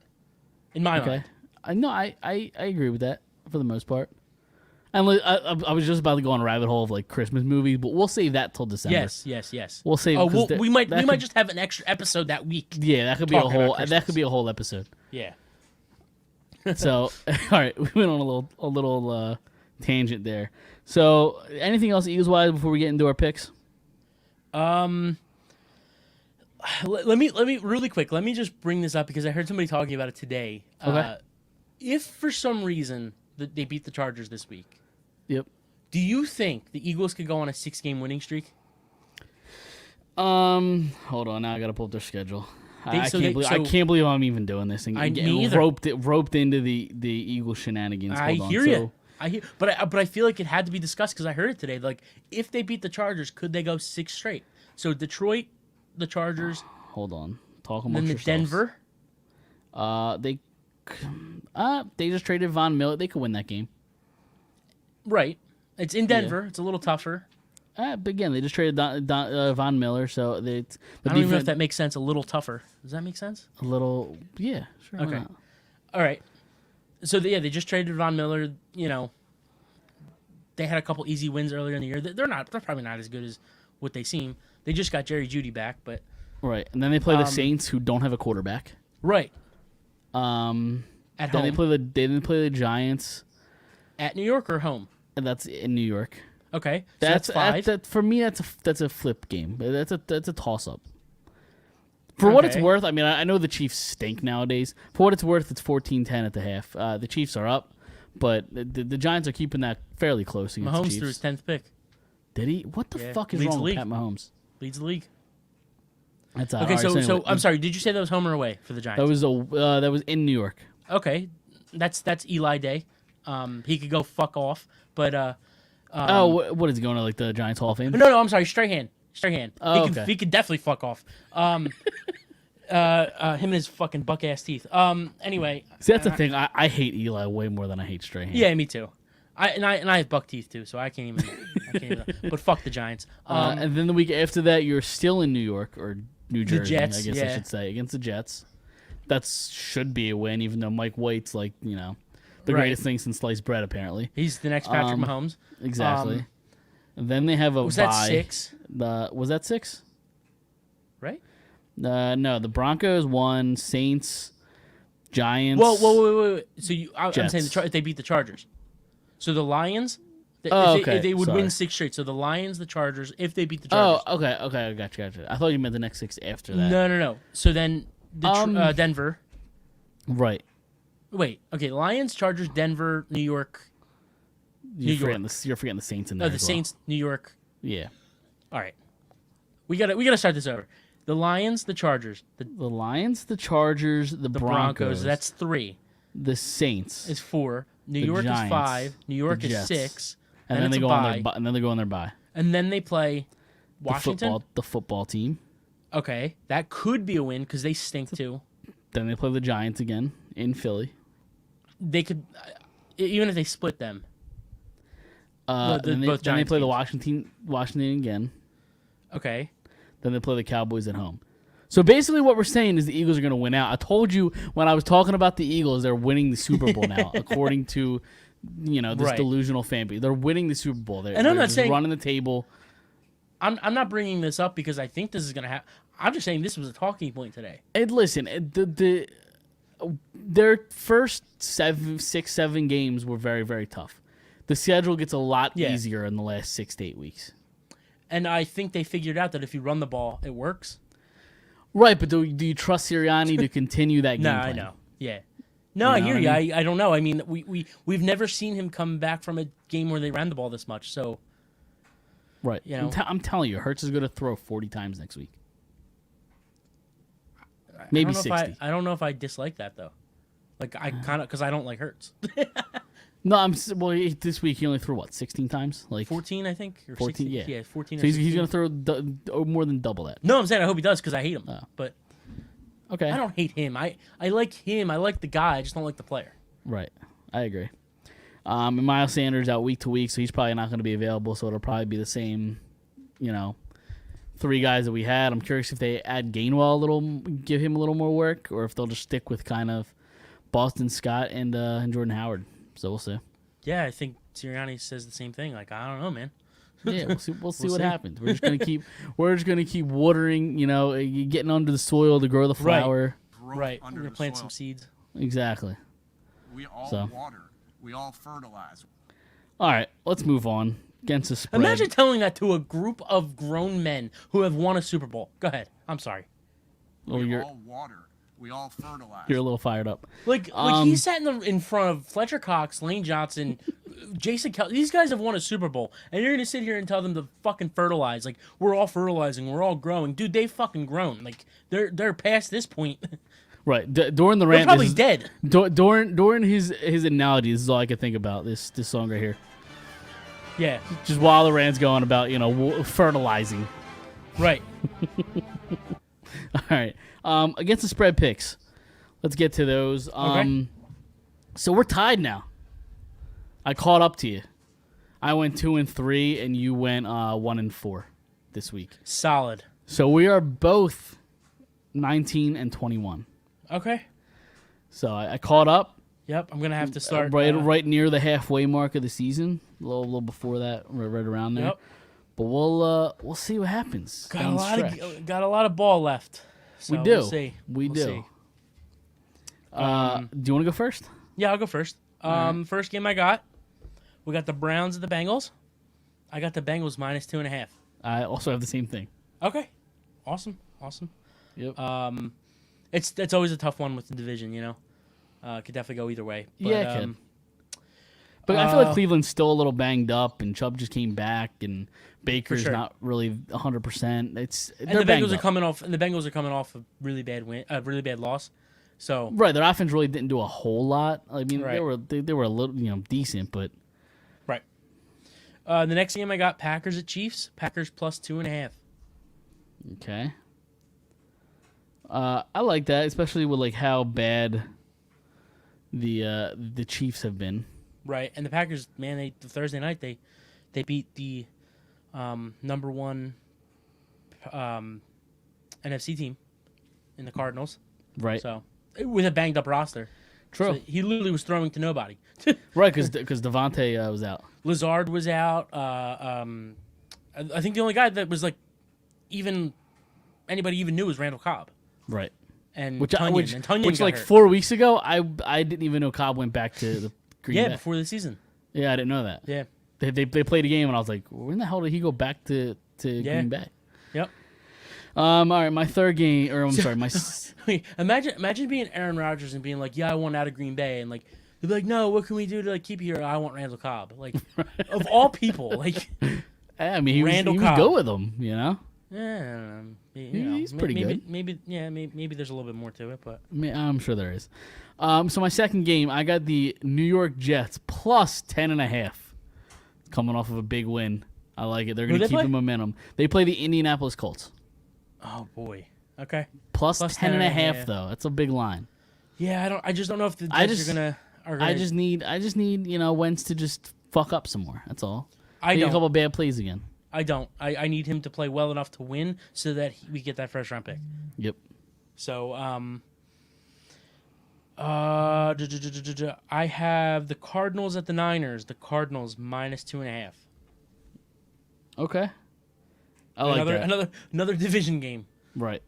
In my Okay. mind. I agree with that for the most part. And I was just about to go on a rabbit hole of like Christmas movies, but we'll save that till December. Yes. We'll save. Oh, 'cause we might that we might could- just have an extra episode that week. Yeah, that could be a talking about whole. That Christmas. could be a whole episode. Yeah. So, all right, we went on a little tangent there. So, anything else Eagles wise before we get into our picks? Let me really quick. Let me just bring this up because I heard somebody talking about it today. Okay. If for some reason they beat the Chargers this week, Yep. do you think the Eagles could go on a 6-game winning streak? Hold on. Now I gotta pull up their schedule. I so can't they- believe so- I can't believe I'm even doing this and Me getting either. roped into the Eagle shenanigans. I Hold on. hear So, you. But I feel like it had to be discussed because I heard it today. Like, if they beat the Chargers, could they go 6 straight? So Detroit, the Chargers, Hold on. Talk and amongst then the yourselves. Denver. They just traded Von Miller. They could win that game. Right. It's in Denver. It's a little tougher. But again, they just traded Von Miller, so the I don't even know if defense that makes sense. A little tougher. Does that make sense? a little. Yeah, sure. why Okay. not? All right. So they just traded Von Miller. You know, they had a couple easy wins earlier in the year. They're probably not as good as what they seem. They just got Jerry Jeudy back, but Right, and then they play the Saints, who don't have a quarterback. right At home Then they play the Giants, at New York or home. and that's in New York. Okay, so that's 5. That for me. That's a flip game. That's a toss up. For what it's Okay. worth, I mean, I know the Chiefs stink nowadays. For what it's worth, it's 14-10 at the half. The Chiefs are up, but the Giants are keeping that fairly close against the Mahomes Chiefs. threw his 10th pick. Did he? What the Yeah, fuck is leads wrong the with league. Pat Mahomes? Leads the league. That's Okay, all right, so anyway, I'm sorry. Did you say that was home or away for the Giants? that was in New York. Okay, that's Eli Day. He could go fuck off, but What is he going to like the Giants Hall of Fame? no, I'm sorry, Strahan. Oh, he could okay. definitely fuck off. Him and his fucking buck ass teeth. Anyway, See, that's the thing. I hate Eli way more than I hate Strahan. yeah, me too. I have buck teeth too, so I can't even. But fuck the Giants. And then the week after that, you're still in New York or New Jersey, Jets, I guess I yeah. should say, against the Jets. That should be a win, even though Mike White's like, the Right. greatest thing since sliced bread, apparently. He's the next Patrick Mahomes. Exactly. And then they have a Was bye. that 6? Was that 6? Right? No, the Broncos won, Saints, Giants. Whoa, wait. So I'm saying Jets. if they beat the Chargers. So the Lions, Oh, if okay, they would sorry. win 6 straight. So the Lions, the Chargers, if they beat the Oh, Chargers. okay, I gotcha. I thought you meant the next 6 after that. No. So then Denver. Right. Wait, okay. Lions, Chargers, Denver, New York. You're York. forgetting the Saints in No, there the as well. Saints, New York. Yeah. All right. We gotta start this over. The Lions, the Chargers, the The Lions, the Chargers, the Broncos. That's 3. the Saints, Is 4. New The York Giants, is 5. New York the is Jets. 6. and then it's they a go on bye. their and then they go on their bye. And then they play Washington. The football team. Okay, that could be a win because they stink too. Then they play the Giants again in Philly. They could, even if they split them. Then they both Giants play the teams. Washington again. Okay. Then they play the Cowboys at home. So basically what we're saying is the Eagles are going to win out. I told you when I was talking about the Eagles, they're winning the Super Bowl now, according to this Right. delusional fan base. They're winning the Super Bowl. And I'm they're not just saying- running the table. I'm not bringing this up because I think this is going to happen. I'm just saying this was a talking point today. And listen, their first 7 games were very, very tough. The schedule gets a lot Yeah. easier in the last 6 to 8 weeks. And I think they figured out that if you run the ball, it works. Right, but do you trust Sirianni to continue that game No, plan? I know. Yeah. No, I know hear what you. I mean? I don't know. I mean, we've never seen him come back from a game where they ran the ball this much. So Right. You know? I'm telling you, Hurts is going to throw 40 times next week. Maybe I don't know 60. I don't know if I dislike that though. Like I kind of because I don't like Hurts. No, this week he only threw what, 16 times? Like 14, I think. Or 14, 16, yeah. 14 So or he's 16. going to throw more than double that. No, I'm saying I hope he does because I hate him. Oh. But Okay. I don't hate him. I like him. I like the guy. I just don't like the player. Right. I agree. And Miles Sanders out week to week, so he's probably not going to be available, so it'll probably be the same, 3 guys that we had. I'm curious if they add Gainwell a little, give him a little more work, or if they'll just stick with kind of Boston Scott and Jordan Howard. So we'll see. Yeah, I think Sirianni says the same thing. Like I don't know, man. Yeah, we'll see. We'll see We'll what see. happens. We're just gonna keep watering. Getting under the soil to grow the Right. flower. Growth Right. under We're the gonna plant soil. some seeds. Exactly. We all So. water. We all fertilize. All right, let's move on. Against the spread. Imagine telling that to a group of grown men who have won a Super Bowl. Go ahead. I'm sorry. Oh, We you're all water. We all fertilize. a little fired up. Like he sat in front of Fletcher Cox, Lane Johnson, Jason Kelce. These guys have won a Super Bowl, and you're gonna sit here and tell them to fucking fertilize. Like we're all fertilizing, we're all growing, dude. They fucking grown. Like they're past this point. Right. During the They're rant, probably dead. During his analogy, this is all I could think about. This song right here. Yeah. Just while the rant's going about fertilizing. Right. All right. Against the spread picks. Let's get to those. So we're tied now. I caught up to you. I went 2-3, and you went 1-4 this week. Solid. So we are both 19-21. Okay. So I caught up Yep. I'm gonna have to start right near the halfway mark of the season. A little before that, right around there. Yep. But we'll see what happens. Got down a the lot stretch. of got a lot of ball left. So We do. We'll see. We We'll do. see. Do you want to go first? Yeah, I'll go first. First game I got, we got the Browns and the Bengals. I got the Bengals minus 2.5. I also have the same thing. Okay, awesome. Yep. It's always a tough one with the division, could definitely go either way. But, Yeah, it could. But I feel like Cleveland's still a little banged up, and Chubb just came back, and Baker's sure. not really 100%. And They're the banged Bengals are up. coming off, a really bad win, a really bad loss. So Right, their offense really didn't do a whole lot. I mean, Right. they were a little decent, but right. The next game I got Packers at Chiefs. Packers plus 2.5. okay. I like that, especially with like how bad the Chiefs have been. Right, and the Packers, man, the Thursday night they beat the number 1 NFC team in the Cardinals. Right. So with a banged up roster. True. So he literally was throwing to nobody. Right, because Devontae was out. Lazard was out. I think the only guy that was like anybody even knew was Randall Cobb Right. and Which Tunyon. And Tunyon got like hurt. 4 weeks ago, I didn't even know Cobb went back to the Green Yeah, Bay. before the season. Yeah, I didn't know that. Yeah. They played a game, and I was like, when the hell did he go back to Green Bay? Yep. All right, my third game, or I'm sorry, my Imagine being Aaron Rodgers and being like, "Yeah, I want out of Green Bay," and like they'd be like, "No, what can we do to like keep you here?" I want Randall Cobb. Like of all people, like I mean, he was Randall good Cobb. with them, He's pretty good. Maybe there's a little bit more to it, but I'm sure there is. So my second game, I got the New York Jets plus 10.5, coming off of a big win. I like it. They're going to keep the momentum. They play the Indianapolis Colts. oh boy, okay. Plus 10.5 though. That's a big line. Yeah, I just don't know if the Jets are gonna. I just need Wentz to just fuck up some more. That's all. I Make don't. a couple bad plays again. I don't. I need him to play well enough to win so that we get that first round pick. Yep. So, I have the Cardinals at the Niners. The Cardinals minus 2.5. Okay. I like that. Another division game. Right.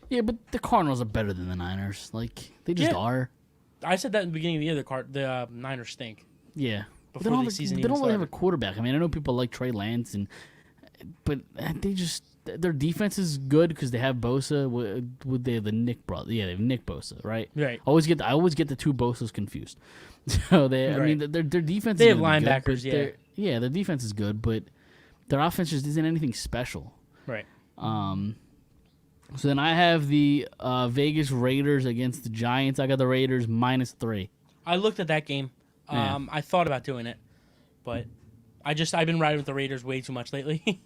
Yeah, but the Cardinals are better than the Niners. Like, they just are. I said that in the beginning of the year. The Niners stink. Yeah. Before the season they even don't really have a started. quarterback. I mean, I know people like Trey Lance, but they just their defense is good because they have Bosa. Would they have the Nick brother? Yeah, they have Nick Bosa, right? Right. I always get the two Bosas confused. So I Right. mean, their defense. They is have gonna be linebackers, good, but their defense is good, but their offense just isn't anything special. Right. So then I have the Vegas Raiders against the Giants. I got the Raiders minus 3. I looked at that game. Yeah. I thought about doing it, but I've been riding with the Raiders way too much lately.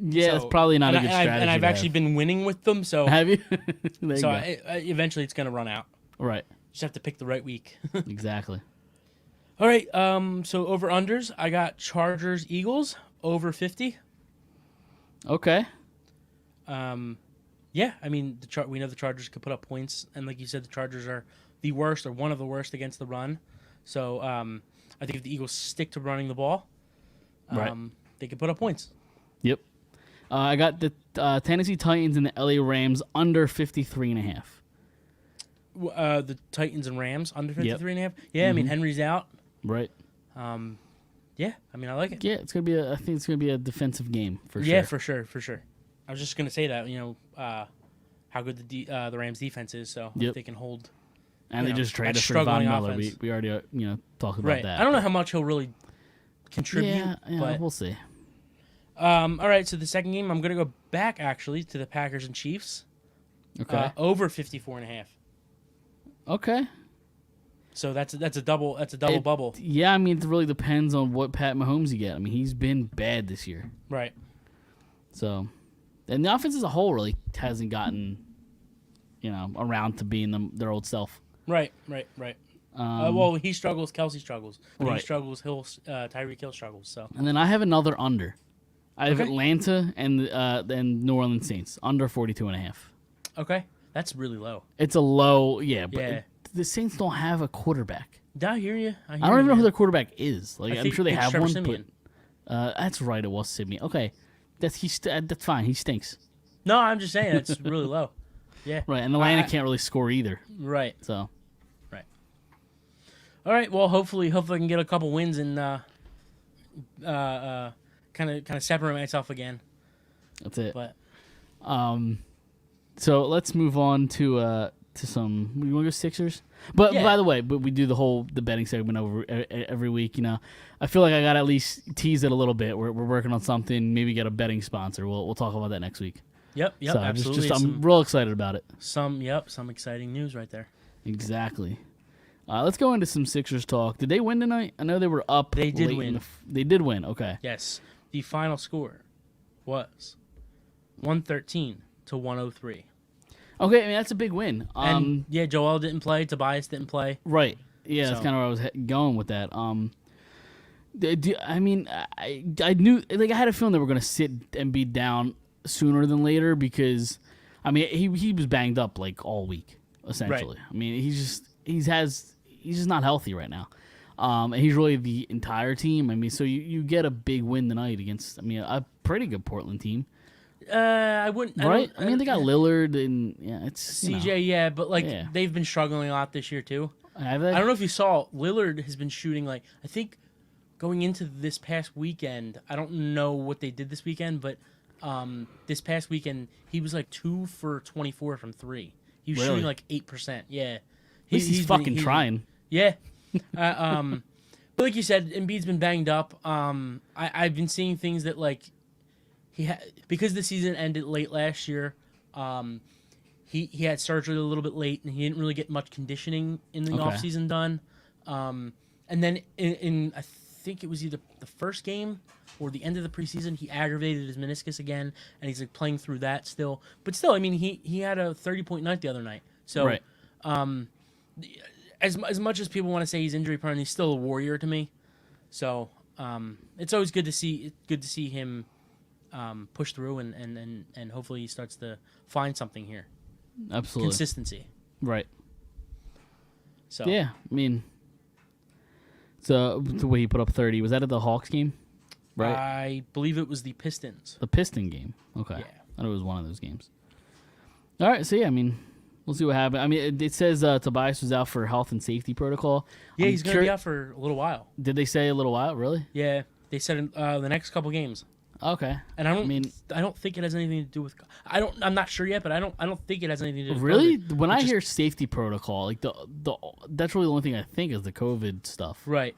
Yeah, it's probably not a good strategy. And I've to actually have. been winning with them, so Have you? There you so go. eventually it's gonna run out. Right. Just have to pick the right week. Exactly. All right. So over unders, I got Chargers Eagles over 50. Okay. Yeah, I mean we know the Chargers could put up points, and like you said, the Chargers are the worst or one of the worst against the run. So I think if the Eagles stick to running the ball, Right. they can put up points. Yep. I got the Tennessee Titans and the LA Rams under 53.5. The Titans and Rams under 53.5. Yeah, I mean Henry's out. Right. Yeah, I mean I like it. Yeah, I think it's gonna be a defensive game for sure. Yeah, for sure. I was just gonna say that how good the Rams defense is, so Yep. if they can hold. And they just traded that for Von struggling Miller. offense. We already talked about Right. that. I don't know how much he'll really contribute. Yeah, but we'll see. all right. So the second game, I'm gonna go back actually to the Packers and Chiefs. Okay. Over 54.5. Okay. So that's a double bubble. Yeah, I mean, it really depends on what Pat Mahomes you get. I mean, he's been bad this year. Right. So, and the offense as a whole really hasn't gotten, around to being their old self. Right. Well, he struggles. Kelsey struggles. When Right. he struggles, Tyreek Hill struggles. So And then I have another under. I have Okay. Atlanta and New Orleans Saints under 42.5. okay, that's really low. It's a low, but Yeah. the Saints don't have a quarterback. I hear you. I don't even know who their quarterback is. Like, I I'm think sure they it's have Trevor one, Siemian. but that's right. It was Simeon. Okay, that's fine. He stinks. No, I'm just saying it's really low. Yeah. Right, and Atlanta I- can't really score either. Right. So All right. Well, hopefully I can get a couple wins and kind of separate myself again. that's it. But So let's move on to some. You want to go Sixers? But Yeah. by the way, we do the betting segment over every week. I feel like I got to at least tease it a little bit. We're working on something. Maybe get a betting sponsor. We'll talk about that next week. yep, So absolutely. I'm real excited about it. some exciting news right there. Exactly. Let's go into some Sixers talk. Did they win tonight? I know they were up. They did late in win. they did win. Okay. Yes, the final score was 113 to 103. Okay. I mean, that's a big win. And yeah, Joel didn't play. Tobias didn't play. Right. Yeah, that's So- kind of where I was going with that. I mean, I knew, like, I had a feeling they were going to sit and be down sooner than later because, I mean, he was banged up like all week essentially. I mean, he's just not healthy right now. And he's really the entire team. I mean, so you get a big win tonight against, I mean, a pretty good Portland team, I wouldn't. right? I mean, they got Lillard and it's CJ, yeah, but Yeah. they've been struggling a lot this year too. Have they? I don't know if you saw Lillard has been shooting like I think going into this past weekend. I don't know what they did this weekend, but this past weekend he was like 2 for 24 from 3. He was Really? shooting like 8%. Yeah, At least he's fucking trying. Yeah. But like you said, Embiid's been banged up. I've been seeing things that like because the season ended late last year. He had surgery a little bit late, and he didn't really get much conditioning in the Okay. offseason done. And then in I think it was either the first game or the end of the preseason, he aggravated his meniscus again, and he's like playing through that still. But still, I mean, he had a 30-point night the other night. So, Right. As much as people want to say he's injury prone, he's still a warrior to me. So, it's always good to see him push through, and hopefully he starts to find something here. Absolutely. Consistency. Right. So Yeah. I mean, so the way he put up 30 was that at the Hawks game, right? I believe it was the Pistons. The Piston game. Okay. Yeah. I thought it was one of those games. All right. So yeah, I mean, we'll see what happens. I mean, it says Tobias was out for health and safety protocol. Yeah, I'm he's going to be out for a little while. Did they say a little while? Really? Yeah, they said in the next couple games. Okay. And I I don't think it has anything to do with. I'm not sure yet, but I don't think it has anything to do with. Really? COVID. When It's I just- hear safety protocol, like the that's really the only thing I think is the COVID stuff. Right.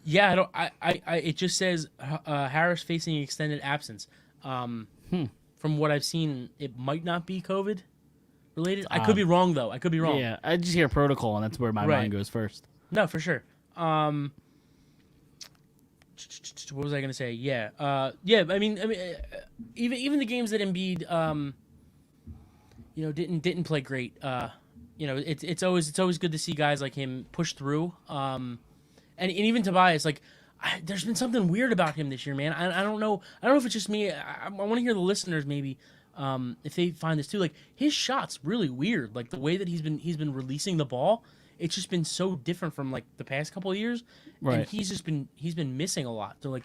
Yeah, I don't. I it just says Harris facing extended absence. From what I've seen, it might not be COVID related. I could be wrong though. I could be wrong. Yeah, I just hear protocol, and that's where my Right. mind goes first. No, for sure. What was I gonna say? Yeah. Yeah. I mean, even the games that Embiid, didn't play great. It's always good to see guys like him push through. And even Tobias, like, there's been something weird about him this year, man. I don't know. I don't know if it's just me. I want to hear the listeners maybe, if they find this too. Like, his shot's really weird. Like the way that he's been releasing the ball. It's just been so different from like the past couple of years, Right. and he's been missing a lot. So like,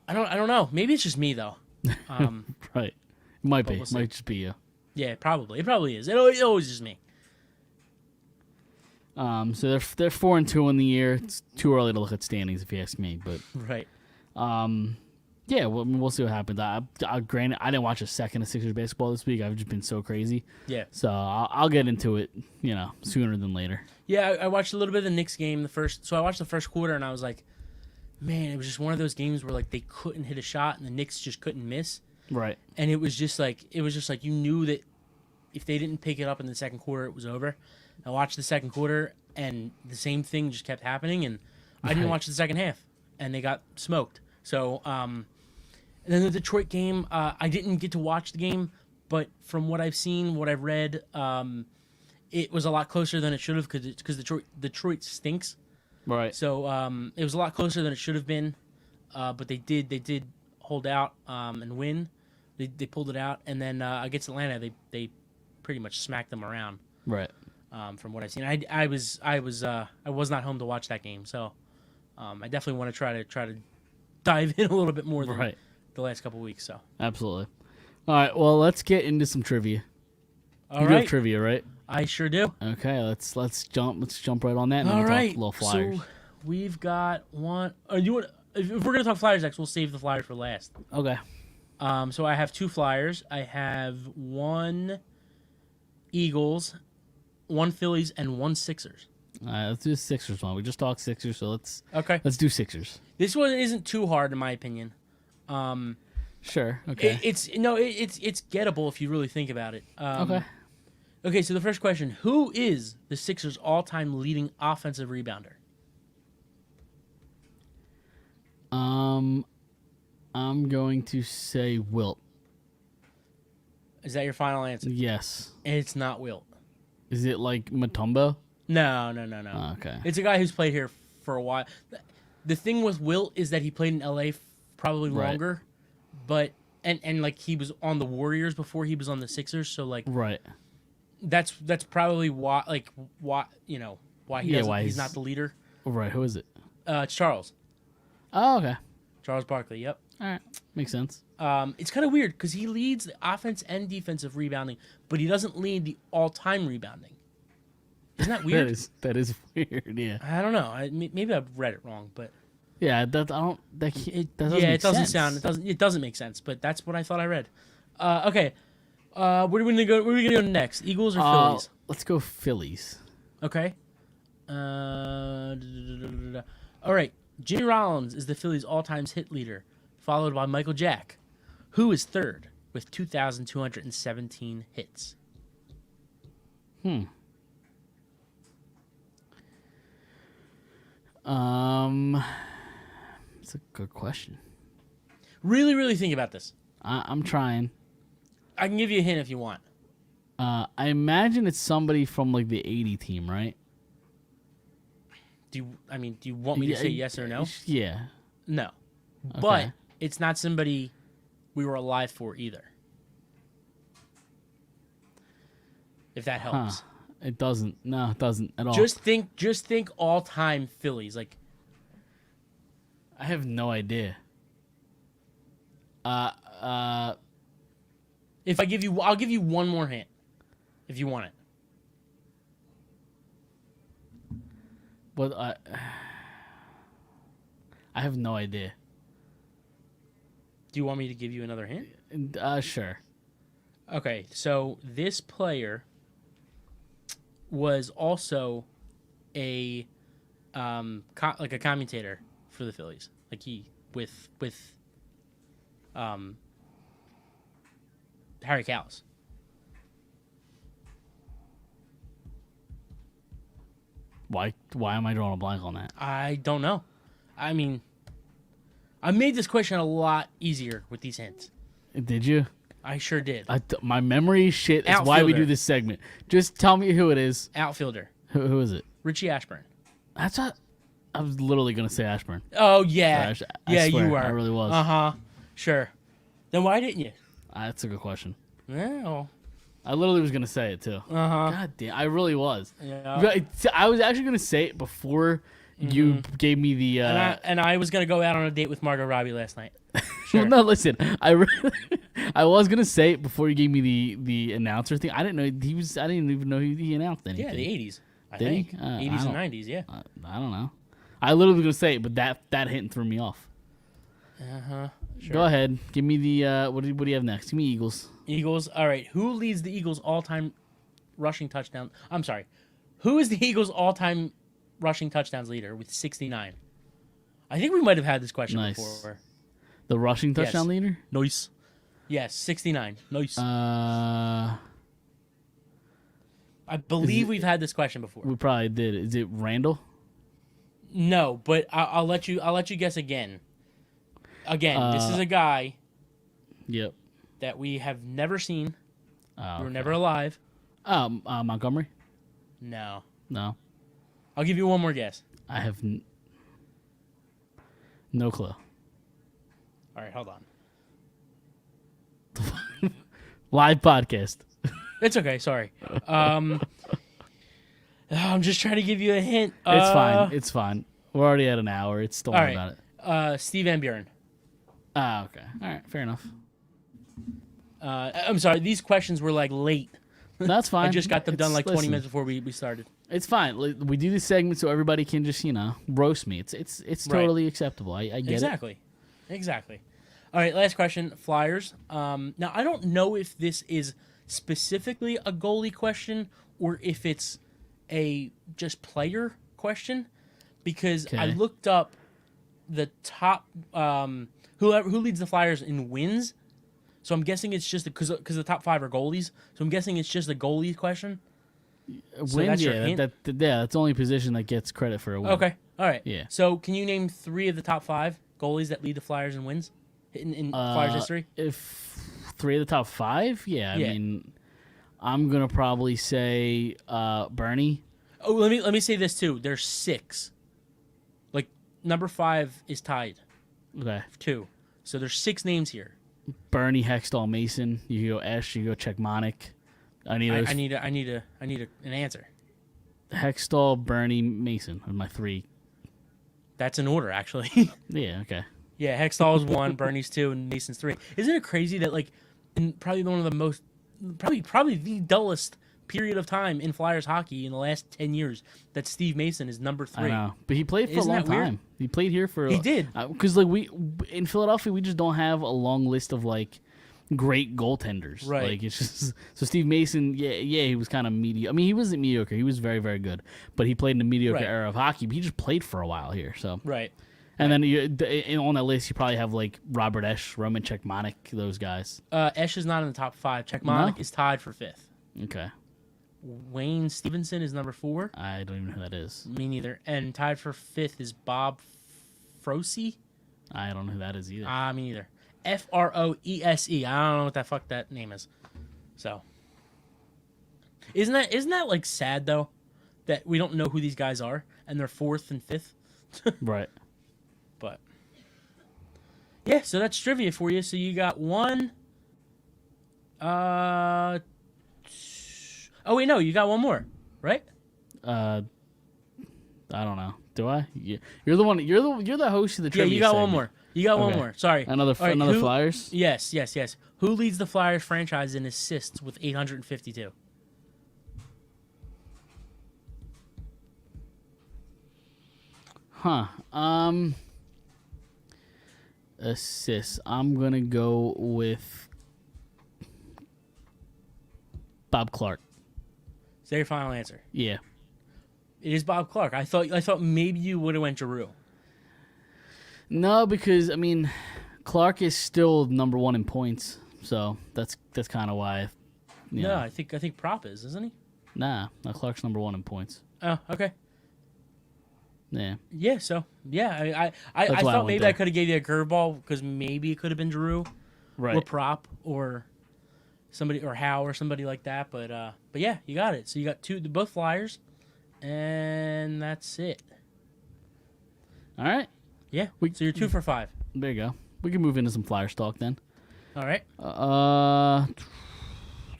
I don't know. Maybe it's just me though. Right. Might be. we'll see. Might just be you. Yeah, probably. It probably is. It always is me. So they're 4-2 in the year. It's too early to look at standings if you ask me, but Right. yeah, well, I mean, we'll see what happens. Granted, I didn't watch a second of Sixers basketball this week. I've just been so crazy. Yeah. So I'll get into it, sooner than later. Yeah, I watched a little bit of the Knicks game. So I watched the first quarter, and I was like, man, it was just one of those games where like they couldn't hit a shot, and the Knicks just couldn't miss. Right. And it was just like you knew that if they didn't pick it up in the second quarter, it was over. I watched the second quarter, and the same thing just kept happening, and I didn't Right. watch the second half, and they got smoked. So, and then the Detroit game, I didn't get to watch the game, but from what I've seen, what I've read, it was a lot closer than it should have because Detroit stinks. Right. So it was a lot closer than it should have been, but they did hold out and win. They pulled it out, and then against Atlanta, they pretty much smacked them around. Right. From what I've seen, I was not home to watch that game, so I definitely want to try to dive in a little bit more than Right. the last couple weeks. So Absolutely. All right. Well, let's get into some trivia. all You do have right, trivia, right? I sure do. Okay. Let's jump right on that. And then All we'll right, talk little Flyers. so we've got one. If we're gonna talk Flyers next, we'll save the Flyers for last. Okay. So I have two Flyers. I have one Eagles, one Phillies, and one Sixers. Let's do the Sixers one. We just talked Sixers, so let's Okay. do Sixers. This one isn't too hard in my opinion. Sure. Okay. It's gettable if you really think about it. Okay. Okay, so the first question: who is the Sixers' all-time leading offensive rebounder? I'm going to say Wilt. Is that your final answer? Yes. It's not Wilt. Is it like Mutombo? No. Oh, okay. It's a guy who's played here for a while. The thing with Wilt is that he played in LA probably Right. longer, but and like he was on the Warriors before he was on the Sixers, so like Right. that's probably why why he Yeah, doesn't, why he's he's- not the leader. Right. Who is it? It's Charles Oh, okay. Barkley. Yep. All right. Makes sense. It's kind of weird because he leads the offense and defensive rebounding, but he doesn't lead the all-time rebounding. Isn't that weird? That is weird. Yeah. I don't know. Maybe I've read it wrong, but Yeah. That I don't. That it doesn't. yeah, make it doesn't sense. sound it doesn't make sense. But that's what I thought I read. Okay, where are we gonna go? Where are we gonna go next? Eagles or Phillies? Let's go Phillies. Okay. All right. Jimmy Rollins is the Phillies' all-time hit leader, followed by Michael Jack. Who is third with 2,217 hits? It's a good question. Really, really think about this. I'm trying. I can give you a hint if you want. I imagine it's somebody from like the 80 team, right? Do you want me to say yes or no? Yeah. No. Okay. But it's not somebody we were alive for either. If that helps. It doesn't. No, it doesn't at all. Just think all-time Phillies. Like, I have no idea. if I'll give you one more hint if you want it. But I have no idea. Do you want me to give you another hint? Sure. Okay, so this player was also a like a commentator for the Phillies. Like he with Harry Callis. Why am I drawing a blank on that? I don't know. I mean, I made this question a lot easier with these hints. Did you? I sure did. My memory is shit. That's why we do Outfielder. this segment. Just tell me who it is. Outfielder, Who is it? Richie Ashburn. That's not. I was literally gonna say Ashburn. Oh yeah, Sorry, yeah, swear, you were. I really was. Sure. Then why didn't you? That's a good question. Well, I literally was gonna say it too. God damn, I really was. yeah. But I was actually gonna say it before you gave me the. And I was gonna go out on a date with Margot Robbie last night. Well, no, listen. I was gonna say it before you gave me the announcer thing. I didn't know he was. I didn't even know he announced anything. Yeah, the '80s. I Did he? think I '80s don't- and '90s. Yeah. I don't know. I literally was gonna say it, but that hint threw me off. Sure. Go ahead. Give me the what do you have next? Give me Eagles. Eagles. All right. Who leads the Eagles' all-time rushing touchdown? I'm sorry. Who is the Eagles' all-time rushing touchdowns leader with 69? I think we might have had this question Nice. before. The rushing touchdown Yes. leader? Nice. Yes, 69. Nice. Uh, I believe we've had this question before. we probably did. Is it Randall? No, but I'll let you guess again. Again, this is a guy Yep. that we have never seen. Oh, We were okay. never alive. Montgomery? No. No. I'll give you one more guess. I have no clue. All right, hold on. Live podcast. It's okay. Sorry. I'm just trying to give you a hint. It's fine. It's fine. We're already at an hour. It's still all not right. about it. Steve Van Buren. Okay. All right. Fair enough. I'm sorry. These questions were like late. That's fine. I just got them done like 20 listen, minutes before we started. It's fine. We do this segment so everybody can just roast me. It's Right. totally acceptable. I get it. Exactly. All right, last question. Flyers. Now, I don't know if this is specifically a goalie question or if it's a just player question because I Okay. looked up the top who leads the Flyers in wins. So I'm guessing it's just because the top 5 are goalies. So I'm guessing it's just a goalie question. So Wins, that's your yeah, hint? that's the only position that gets credit for a win. Okay. All right. Yeah. So can you name 3 of the top 5 goalies that lead the Flyers in wins in Flyers history? If 3 of the top 5, yeah. Yeah. I mean, I'm gonna probably say Bernie. Oh, let me say this too. There's 6. Like number 5 is tied Okay. 2. So there's 6 names here. Bernie, Hextall, Mason. You go Esch. You go Checkmonic. I need an answer. Hextall, Bernie, Mason are my 3. That's in order, actually. Yeah. Okay. Yeah, Hextall is 1, Bernie's 2, and Mason's 3. Isn't it crazy that like in probably one of the most probably the dullest period of time in Flyers hockey in the last 10 years that Steve Mason is number 3. I know, but he played for Isn't a long that weird? time. He played here for. He did. Because like we in Philadelphia, we just don't have a long list of like great goaltenders. Right. Like it's just so Steve Mason. Yeah, he was kind of mediocre. I mean, he wasn't mediocre. He was very, very good. But he played in the mediocre Right. era of hockey. But he just played for a while here. So Right. And then on that list, you probably have like Robert Esch, Roman Czechmanek, those guys. Esch is not in the top 5. Czechmanek is tied for 5th. Okay. Wayne Stevenson is number 4. I don't even know who that is. Me neither. And tied for 5th is Bob Froese. I don't know who that is either. Me neither. Froese. I don't know what the fuck that name is. So, isn't that like sad though, that we don't know who these guys are and they're 4th and 5th. Right. But yeah, so that's trivia for you. So you got one. Oh wait, no, you got one more, right? I don't know. Do I? You're the one. You're the host of the trivia. Yeah, you got segment. one more. You got one Okay. more. Sorry. Another All right, Flyers. Yes. Who leads the Flyers franchise in assists with 852? Huh. Assists. I'm gonna go with Bob Clark. Is that your final answer? Yeah. It is Bob Clark. I thought maybe you would have went Giroux. No, because I mean, Clark is still number 1 in points, so that's kind of why. No, Know. I think Prop is, isn't he? Nah, Clark's number 1 in points. Oh, okay. Yeah. Yeah, so yeah, I That's why I thought went maybe there. I could have gave you a curveball because maybe it could have been Giroux Right. or Prop or somebody or Howe or somebody like that, but yeah, you got it. So you got both Flyers, and that's it. All right. Yeah. So you're 2 for 5. There you go. We can move into some Flyers talk then. All right.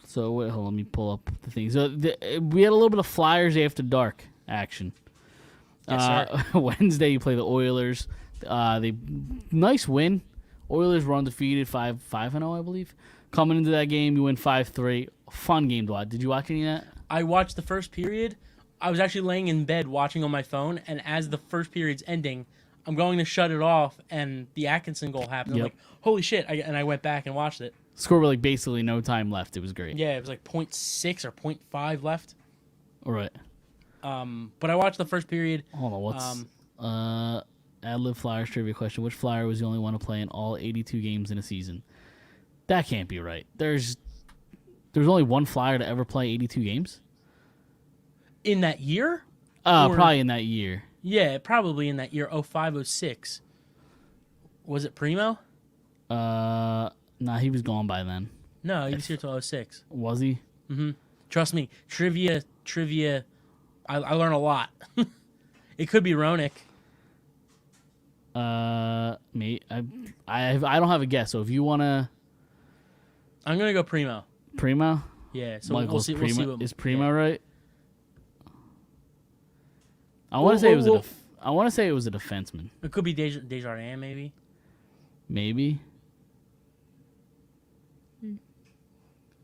So wait, hold on, let me pull up the things. So we had a little bit of Flyers after dark action. Yes, sir. Wednesday you play the Oilers. They nice win. Oilers were undefeated, 5-0, I believe. Coming into that game, you win 5-3. Fun game to watch. Did you watch any of that? I watched the first period. I was actually laying in bed watching on my phone, and as the first period's ending, I'm going to shut it off, and the Atkinson goal happened. I'm Yep. like, holy shit! And I went back and watched it. Score with like basically no time left. It was great. Yeah, it was like 0.6 or 0.5 left. All right. But I watched the first period. Hold on. What's ad-lib Flyers trivia question? Which Flyer was the only one to play in all 82 games in a season? That can't be right. There's only one Flyer to ever play 82 games. In that year? Or- Probably in that year. Yeah, probably in that year, 05-06. Was it Primo? Nah, he was gone by then. No, he was here till 06. Was he? Trust me, trivia. I learn a lot. It could be Ronick. Me. I don't have a guess. So if you wanna, I'm gonna go Primo. Primo. Yeah, so Michael's we'll Primo. see. What, Is Primo yeah. right? I want to say it was well- I want to say it was a defenseman. It could be Desjardins, maybe. Maybe.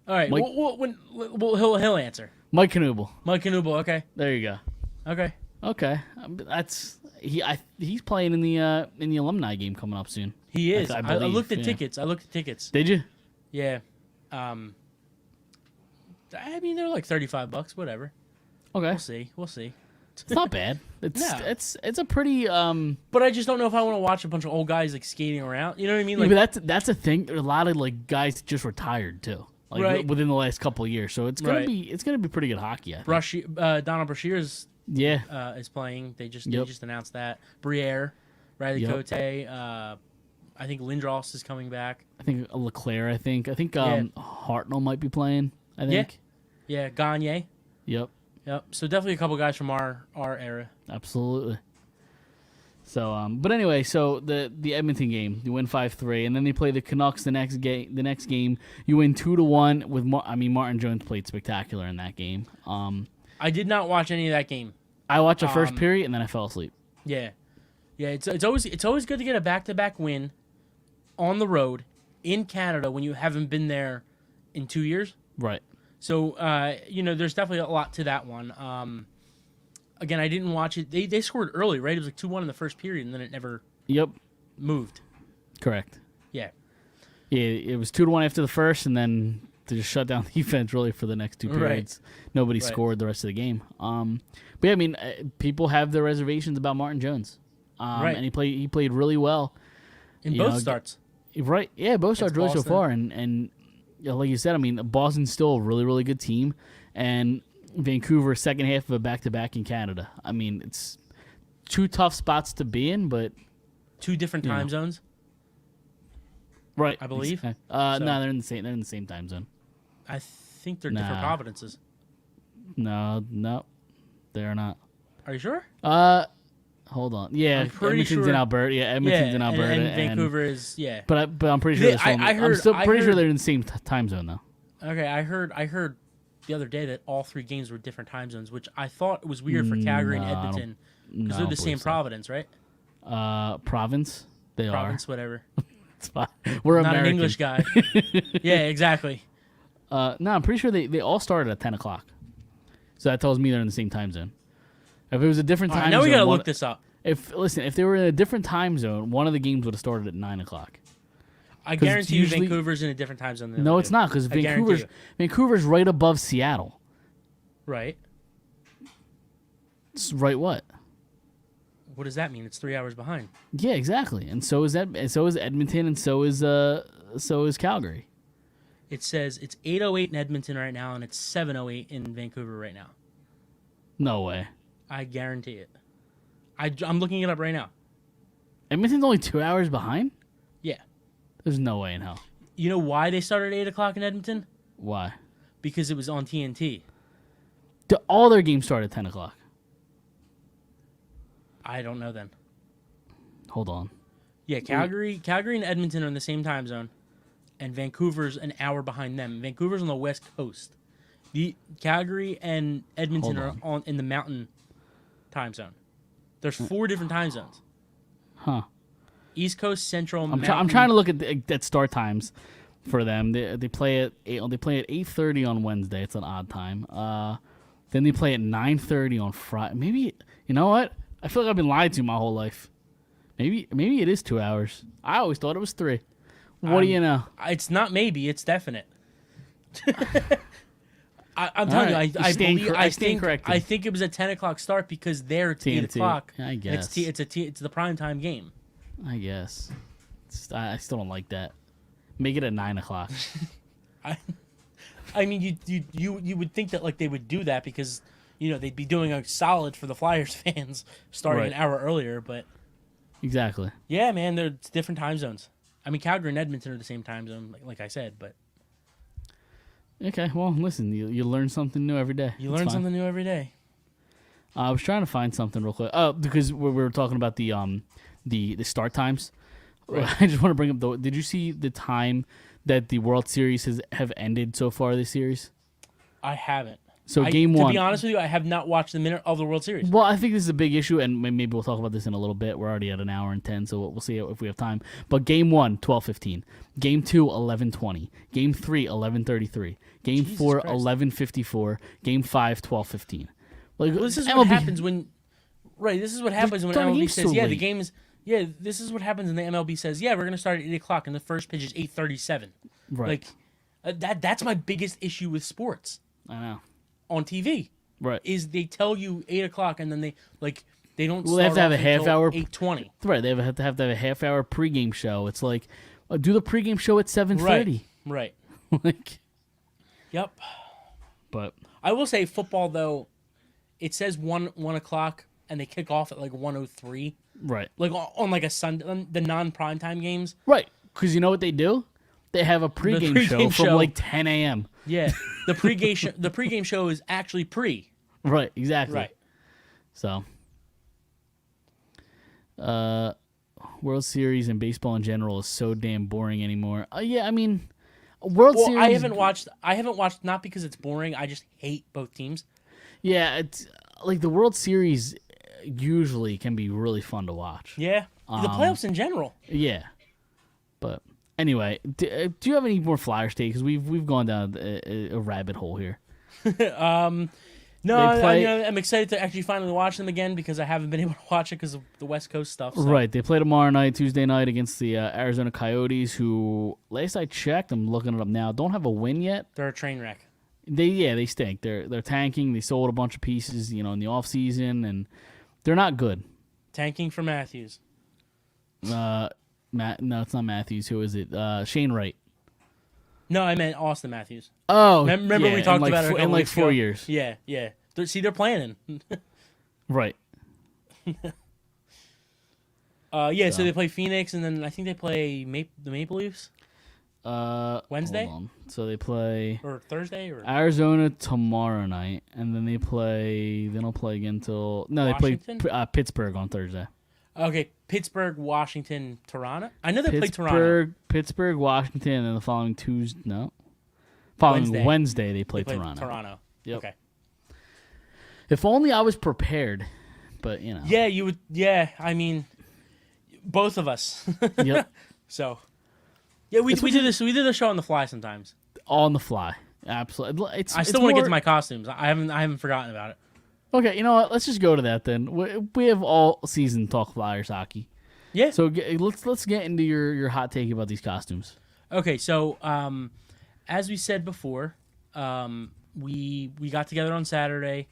All right, Mike- he'll answer. Mike Knuble. Mike Knuble. Okay. There you go. Okay. Okay, he's playing in the alumni game coming up soon. He is. I I believe, looked at yeah. tickets. Did you? Yeah. I mean, they're like $35. Whatever. Okay, We'll see. it's not bad. It's No. it's a pretty But I just don't know if I want to watch a bunch of old guys like skating around. You know what I mean? yeah, Like, but that's a thing. There's a lot of like guys just retired too, like Right. within the last couple of years. So it's gonna Right. be pretty good hockey. I think. Donald Brashear's Yeah, is playing. They just Yep. announced that. Briere, Riley Yep. Cote. I think Lindros is coming back. I think Leclerc. I think Yeah. Hartnell might be playing. I think. Yeah, Gagne. Yep. Yep. So definitely a couple guys from our era. Absolutely. So, but anyway, so the Edmonton game, you win 5-3, and then they play the Canucks the next game. The next game, you win 2-1 with. Martin Jones played spectacular in that game. I did not watch any of that game. I watched the first period and then I fell asleep. Yeah, yeah. It's always good to get a back-to-back win on the road in Canada when you haven't been there in 2 years. Right. So there's definitely a lot to that one. Again, I didn't watch it. They scored early, right? It was like 2-1 in the first period, and then it never Yep. moved. Correct. Yeah. Yeah, it was 2-1 after the first, and then they just shut down defense really for the next two Right. periods. Nobody Right. scored the rest of the game. But yeah, I mean, people have their reservations about Martin Jones. Right. and he played really well. In You both know, starts. Right? Yeah, both starts really so Boston. far, and you know, like you said, I mean, Boston's still a really really good team, and Vancouver second half of a back to back in Canada. I mean, it's two tough spots to be in, but 2 different time zones. right, I believe. No, So- they're in the same. They're in the same time zone. I think they're different Nah. provinces. No, they're not. Are you sure? Hold on. Yeah, I'm pretty Edmonton's sure- in Alberta. Yeah, Edmonton's in Alberta, and Vancouver is But I'm pretty sure. They- I I'm heard- still I pretty sure heard- they're in the same time zone though. Okay, I heard the other day that all 3 games were different time zones, which I thought was weird for Calgary and No, I don't- Edmonton No, because I they're don't the same believe so. province, right? Province. They Province, whatever. are. It's fine. We're Not American. an English guy. Yeah, exactly. No, I'm pretty sure they all started at 10 o'clock. So that tells me they're in the same time zone. If it was a different All time right, now zone, we gotta one- look this up. If they were in a different time zone, one of the games would have started at 9 o'clock. I 'Cause guarantee you, usually- Vancouver's in a different time zone than No, we it's do. not because I guarantee Vancouver's right above Seattle. you. Right. It's right what? What does that mean? It's 3 hours behind. Yeah, exactly. And so is Edmonton, and so is Calgary. It says it's 8:08 in Edmonton right now, and it's 7:08 in Vancouver right now. No way. I guarantee it. I'm looking it up right now. Edmonton's only 2 hours behind? Yeah. There's no way in hell. You know why they started at 8 o'clock in Edmonton? Why? Because it was on TNT. All their games start at 10 o'clock. I don't know then. Hold on. Yeah, Calgary and Edmonton are in the same time zone, and Vancouver's an hour behind them. Vancouver's on the west coast. The Calgary and Edmonton Hold are in the mountain time zone. There's 4 different time zones. Huh. East Coast, Central, I'm Mountain. trying to look at start times for them. They play at 8:30 on Wednesday. It's an odd time. Then they play at 9:30 on Friday. Maybe you know what? I feel like I've been lied to my whole life. Maybe it is 2 hours. I always thought it was 3. What do you know? It's not maybe. It's definite. I'm telling right. you, I You stand believe. cor- I stand corrected. I think it was a 10 o'clock start because there it's 8 TNT. o'clock. I And guess. it's the prime time game. I guess. I still don't like that. Make it at 9 o'clock. I mean, you would think that like they would do that because they'd be doing a solid for the Flyers fans starting Right. an hour earlier. But Exactly. yeah, man, it's different time zones. I mean, Calgary and Edmonton are the same time zone, like I said. But Okay. Well, listen. You learn something new every day. you It's learn fine. something new every day. I was trying to find something real quick. Oh, because we were talking about the start times. Right. I just want to bring up did you see the time that the World Series have ended so far this series? I haven't. So game To one. be honest with you, I have not watched the minute of the World Series. Well, I think this is a big issue, and maybe we'll talk about this in a little bit. We're already at an hour and 10, so we'll see if we have time. But game 1, 12:15. Game 2, 11:20. Game 3, 11:33. Game Jesus 4, Christ. 11:54. Game 5, 12:15. Like, Well, this is MLB what happens when. Right, this is what happens when starting MLB games says, so "Yeah, the late. game is." Yeah, this is what happens when the MLB says, "Yeah, we're gonna start at 8 o'clock," and the first pitch is 8:37. Right. Like, that's my biggest issue with sports I know. on TV. Right. Is they tell you 8 o'clock and then they don't. Well, they have to have a half hour- 8:20. Right. They have to have a half-hour pregame show. It's like, do the pregame show at 7:30. Right. Like, Yep. but I will say football though, it says 1 o'clock and they kick off at like 1:03. right. Like on like a Sunday, on the non-primetime games. Right. Because you know what they do? They have a pregame, show pregame from show. like 10 a.m. Yeah, the pregame show is actually pre. Right. Exactly. Right. So, World Series and baseball in general is so damn boring anymore. Yeah, I mean, World Well, Series. I haven't watched not because it's boring. I just hate both teams. Yeah, it's like the World Series usually can be really fun to watch. Yeah, the playoffs in general. Yeah, but anyway, do you have any more Flyers take? Because we've gone down a rabbit hole here. No, They play- I'm excited to actually finally watch them again because I haven't been able to watch it because of the West Coast stuff. So. Right, they play tomorrow night, Tuesday night, against the Arizona Coyotes, who last I checked, I'm looking it up now, don't have a win yet. They're a train wreck. They stink. They're tanking. They sold a bunch of pieces, in the off season, and they're not good. Tanking for Matthews. No, it's not Matthews. Who is it? Shane Wright. No, I meant Austin Matthews. Oh, Remember yeah, we talked in like about it a in couple like weeks 4 ago? years. Yeah, yeah. They're planning. Right. Yeah, so So. they play Phoenix, and then I think they play the Maple Leafs Wednesday? Hold on. So they play or Thursday or Arizona tomorrow night, and then they play. They don't play again till they Washington? play Pittsburgh on Thursday. okay, Pittsburgh, Washington, Toronto. I know they play Toronto. Pittsburgh, Washington, and then the following Tuesday. No, following Wednesday they play They play Toronto. Toronto. Yep. Okay. If only I was prepared, but you know. Yeah, you would. Yeah, I mean, both of us. Yep. So, yeah, we do this. We do the show on the fly sometimes. On the fly. Absolutely. I still want to get to my costumes. I haven't forgotten about it. Okay, you know what? Let's just go to that then. We have all season talk Flyers hockey. Yeah. So let's get into your hot take about these costumes. Okay, so as we said before, we got together on Saturday.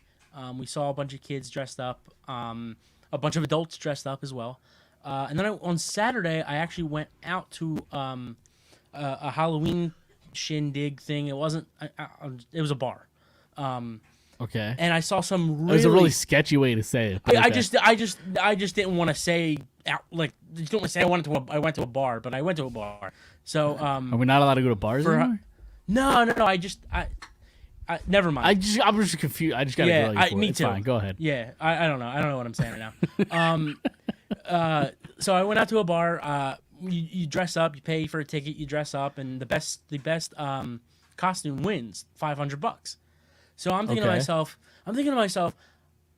We saw a bunch of kids dressed up, a bunch of adults dressed up as well. And then on Saturday, I actually went out to a Halloween shindig thing. It wasn't. It was a bar. Okay. And I saw some really. That was a really sketchy way to say it. but I okay. just didn't want to say like. Just don't want to say I went to a bar, but I went to a bar. So Are we not allowed to go to bars anymore? No. I never mind. I'm just confused. I just got to grill you for me it. It's too. fine. Go ahead. Yeah, I don't know. I don't know what I'm saying right now. So I went out to a bar. You dress up, you pay for a ticket, you dress up, and the best costume wins $500. So I'm thinking to myself,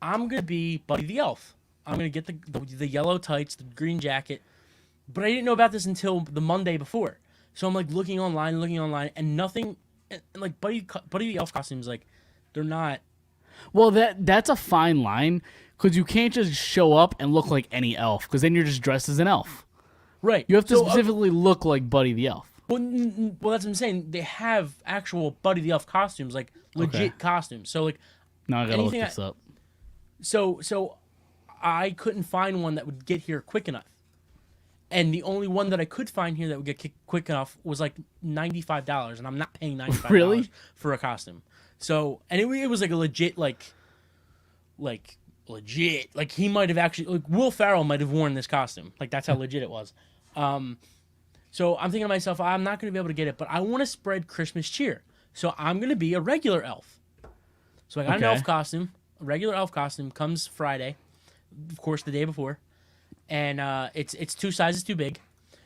I'm gonna be Buddy the Elf. I'm gonna get the yellow tights, the green jacket. But I didn't know about this until the Monday before. So I'm like looking online, and nothing. And like Buddy the Elf costumes, like they're not. Well, that's a fine line because you can't just show up and look like any elf because then you're just dressed as an elf. Right. You have to specifically look like Buddy the Elf. Well, that's what I'm saying. They have actual Buddy the Elf costumes, like legit costumes. So like, Now I gotta look this up. So I couldn't find one that would get here quick enough, and the only one that I could find here that would get quick enough was like $95, and I'm not paying $95 Really? for a costume. So and it was like a legit legit. Like he might have actually like Will Ferrell might have worn this costume. Like that's how legit it was. So I'm thinking to myself, I'm not going to be able to get it, but I want to spread Christmas cheer. So I'm going to be a regular elf. So I got an elf costume. A regular elf costume comes Friday, of course, the day before, and it's 2 sizes too big.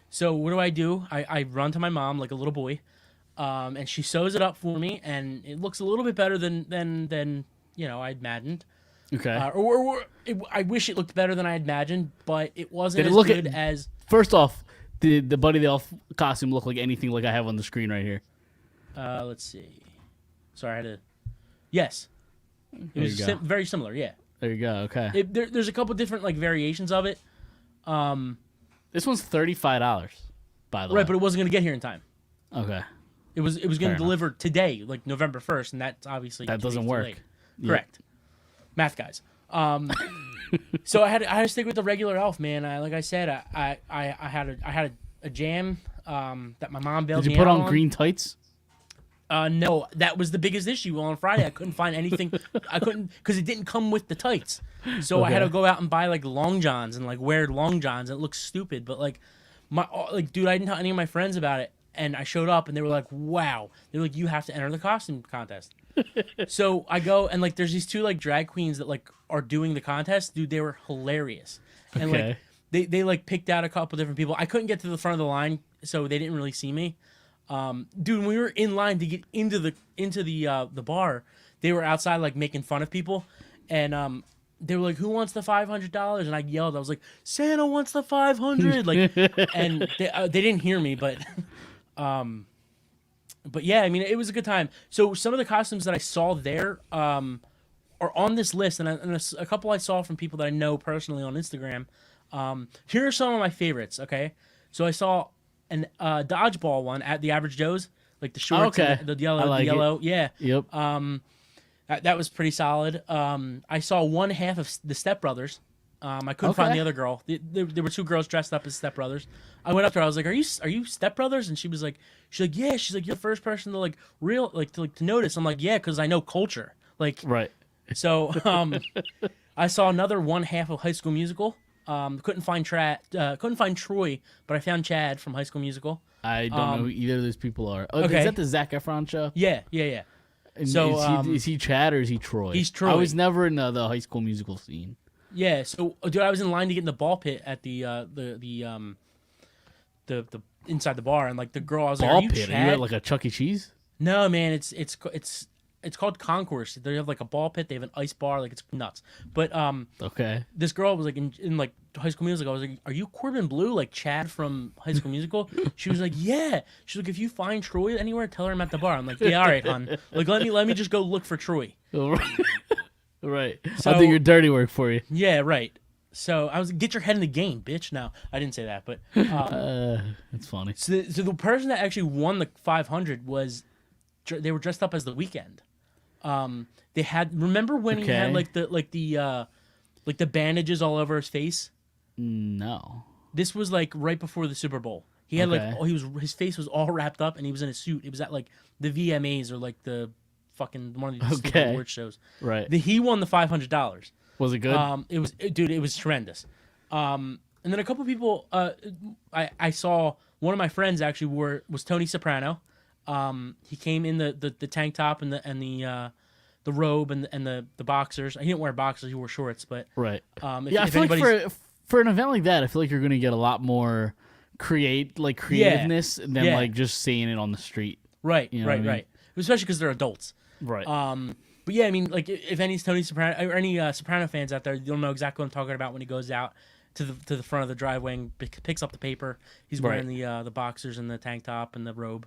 So what do? I run to my mom like a little boy, and she sews it up for me, and it looks a little bit better than I imagined. Okay. I wish it looked better than I imagined, but it wasn't Did it as look good as. First off, did the Buddy the Elf costume look like anything like I have on the screen right here? Let's see. Sorry, I had to. Yes, it There was you go. very similar. Yeah, There you go. Okay. there's a couple different like variations of it. This one's $35, by the way. Right, but it wasn't gonna get here in time. Okay. It was Fair gonna deliver today, like November 1st, and that's obviously That 2 doesn't weeks too work. late. Yep. Correct. Math guys. So I had to stick with the regular elf, man. Like I said, I had a jam that my mom bailed Did me you put out on green tights? No, that was the biggest issue on Friday. I couldn't find anything. I couldn't because it didn't come with the tights. So I had to go out and buy like long johns and like wear long johns. It looks stupid, but like dude, I didn't tell any of my friends about it, and I showed up and they were like, "Wow!" They're like, "You have to enter the costume contest." So I go and like there's these 2 like drag queens that like are doing the contest. Dude, they were hilarious, and like they like picked out a couple different people. I couldn't get to the front of the line, so they didn't really see me. Dude, when we were in line to get into the bar, they were outside like making fun of people, and they were like, "Who wants the $500?" And I yelled, I was like, "Santa wants the 500!" Like, and they didn't hear me, but yeah, I mean, it was a good time. So some of the costumes that I saw there are on this list, and a couple I saw from people that I know personally on Instagram. Here are some of my favorites. Okay, so I saw an dodgeball one at the Average Joe's, like the shorts, and the yellow, yeah. Yep. That was pretty solid. I saw one half of the Step Brothers. I couldn't find Okay. the other girl. There were two girls dressed up as stepbrothers. I went up to her. I was like, "Are you stepbrothers?" And she's like, "Yeah." She's like, "You're the first person to to notice." I'm like, "Yeah, because I know culture." Like, Right. so I saw another one half of High School Musical. Couldn't find Troy, but I found Chad from High School Musical. I don't know who either of those people are. Oh, okay. Is that the Zac Efron show? Yeah. And So, is he Chad or is he Troy? He's Troy. I was never in the High School Musical scene. Yeah, so dude, I was in line to get in the ball pit at the inside the bar, and like the girl, I was like, Ball "Are you pit? Are Chad?" you at like a Chuck E. Cheese? No, man, it's called Concourse. They have like a ball pit. They have an ice bar. Like it's nuts. But Okay. this girl was like in like High School Musical. I was like, "Are you Corbin Blue, like Chad from High School Musical?" She was like, "Yeah." She's like, "If you find Troy anywhere, tell her I'm at the bar." I'm like, "Yeah, all right, hon. Like let me just go look for Troy." Right. So- I'll do your dirty work for you. Yeah, right. So I was like, "Get your head in the game, bitch." No, I didn't say that, but That's funny. so the person that actually won the 500 was they were dressed up as the Weeknd. They had remember when he had Okay. like the bandages all over his face. No. This was like right before the Super Bowl. He had Okay. his face was all wrapped up and he was in a suit. It was at like the VMAs or like the fucking one of these stupid Okay. award shows. Right. He won the $500. Was it good? It was tremendous. And then a couple people, I saw one of my friends actually was Tony Soprano. He came in the tank top and the robe and the boxers. He didn't wear boxers; he wore shorts. But right. if, Yeah, I if feel like anybody's- for an event like that, I feel like you're gonna get a lot more creativeness than Yeah. like just seeing it on the street. right, you know what I mean? right, especially because they're adults. Right. But yeah, I mean, like if any Tony Soprano or any Soprano fans out there, you'll know exactly what I'm talking about when he goes out to the front of the driveway and picks up the paper. He's wearing the boxers and the tank top and the robe.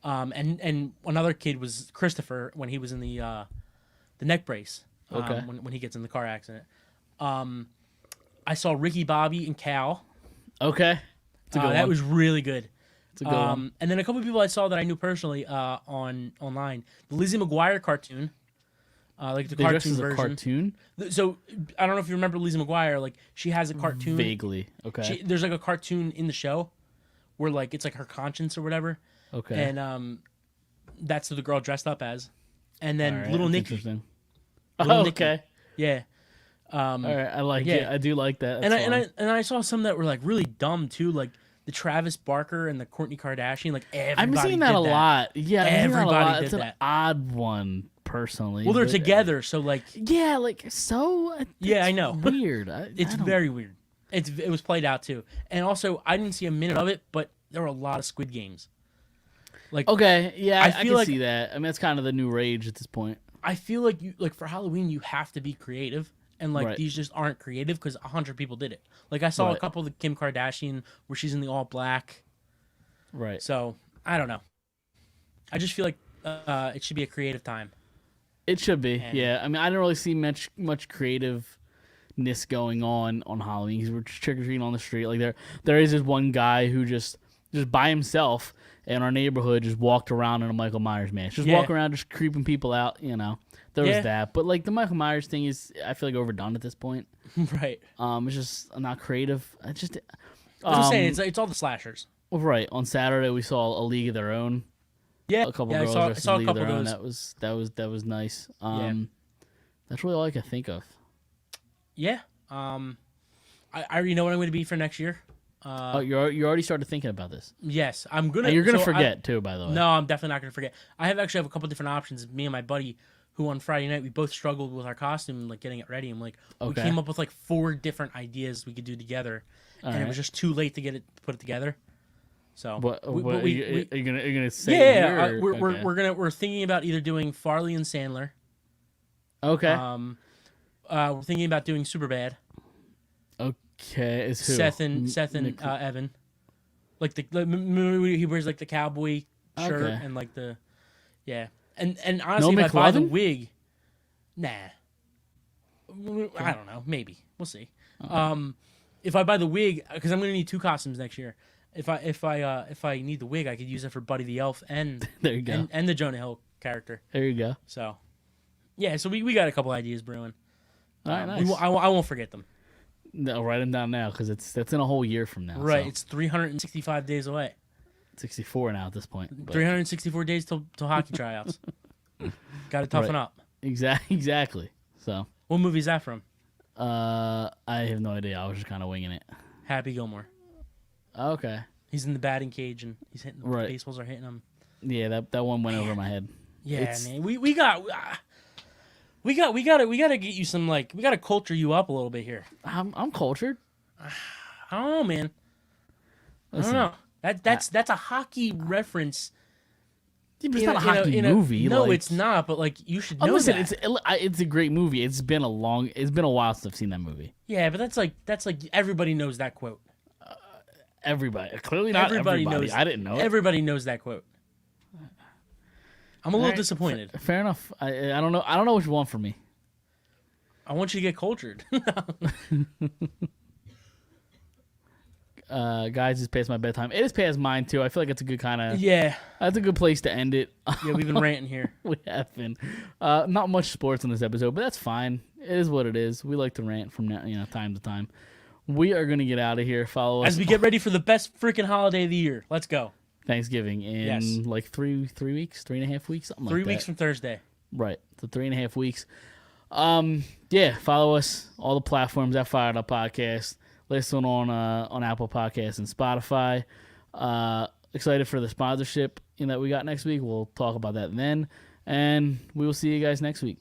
And another kid was Christopher when he was in the neck brace. Okay. When he gets in the car accident. I saw Ricky Bobby and Cal. Okay. It's a good That one. was really good. It's a good one. And then a couple of people I saw that I knew personally online. The Lizzie McGuire cartoon. Like the They dressed cartoon as a version. cartoon? So I don't know if you remember Lizzie McGuire. Like she has a cartoon. Vaguely. Okay. There's like a cartoon in the show where like it's like her conscience or whatever. Okay. And that's who the girl dressed up as. And then All right, Little that's Nicky. interesting. Little Oh, Nicky. okay. Yeah. All right. I like yeah. it. I do like that. And That's fun. I saw some that were like really dumb too, like the Travis Barker and the Kourtney Kardashian. Like everybody I'm seeing that did a lot. Yeah, I'm seeing that a Everybody lot. did It's an that. odd one, personally. Well, they're but- together, so like Yeah, like so. Yeah, it's I know. Weird. it's I don't- very weird. It was played out too, and also I didn't see a minute of it, but there were a lot of Squid Games. Like Okay. Yeah, I I feel can like- see that. I mean, that's kind of the new rage at this point. I feel like for Halloween you have to be creative, and like Right. these just aren't creative because 100 people did it. Like I saw a Right. couple of the Kim Kardashian where she's in the all black. Right. So I don't know. I just feel like it should be a creative time. It should be. And- Yeah. I mean, I don't really see much creativeness going on Halloween because we're just trick or treating on the street. Like there is this one guy who just by himself in our neighborhood just walked around in a Michael Myers mask, just Yeah. walking around, just creeping people out. You know, there was Yeah. that. But like the Michael Myers thing is, I feel like overdone at this point. Right. It's just not creative. I just. I'm saying it's all the slashers. Right. On Saturday we saw A League of Their Own. Yeah. A couple yeah, girls I dressed as saw A a League of couple Their of Own. those. That was nice. That's really all I can think of. Yeah. I already know what I'm going to be for next year. Oh, you already started thinking about this. Yes, I'm gonna. And you're gonna so forget too, by the way. No, I'm definitely not gonna forget. I have a couple different options. Me and my buddy, who on Friday night we both struggled with our costume, like getting it ready. I'm like, we Okay. came up with like 4 different ideas we could do together, and it Alright. was just too late to put it together. So, What, we- what, but are, we- you, we- are you gonna say? yeah, it here, or- okay. we're thinking about either doing Farley and Sandler. Okay. We're thinking about doing Superbad. Okay. Is who? Seth and Nick- Evan, like remember he wears like the cowboy shirt Okay. and like the, yeah, and honestly, No if I buy the McLovin? wig, nah, I don't know, maybe we'll see. If I buy the wig, because I'm gonna need 2 costumes next year. If I need the wig, I could use it for Buddy the Elf and There you go. and the Jonah Hill character. There you go. So, yeah, so we got a couple ideas brewing. All right. We Nice. I won't forget them. No, write them down now because that's in a whole year from now. Right, so. it's 365 days away. 64 now at this point. But. 364 days till hockey tryouts. Got to toughen Right. up. Exactly. So. What movie is that from? I have no idea. I was just kind of winging it. Happy Gilmore. Okay. He's in the batting cage and he's hitting. Right. Baseballs are hitting him. Yeah, that one went over my head. Yeah, It's- man. We gotta get you some we gotta culture you up a little bit here. I'm cultured. I don't know, man. Listen, I don't know. That's a hockey reference. yeah, but it's in not a hockey in movie. No, like- it's not. But you should know listen, that. it's a great movie. It's been a while since I've seen that movie. Yeah, but that's like everybody knows that quote. Everybody, clearly not everybody. knows. I didn't know it. Everybody knows that quote. I'm a little Alright, disappointed. Fair enough. I don't know. I don't know what you want from me. I want you to get cultured. Guys, it's past my bedtime. It is past mine too. I feel like it's a good kind of. Yeah, That's a good place to end it. yeah, we've been ranting here. We have been. Not much sports in this episode, but that's fine. It is what it is. We like to rant from time to time. We are gonna get out of here. Follow us As we get ready for the best freaking holiday of the year. Let's go. Thanksgiving in Yes. like 3.5 weeks, something like that. 3 weeks from Thursday. Right. So 3.5 weeks. Yeah, follow us all the platforms at Phired Up Podcast. Listen on Apple Podcasts and Spotify. Excited for the sponsorship that we got next week. We'll talk about that then. And we will see you guys next week.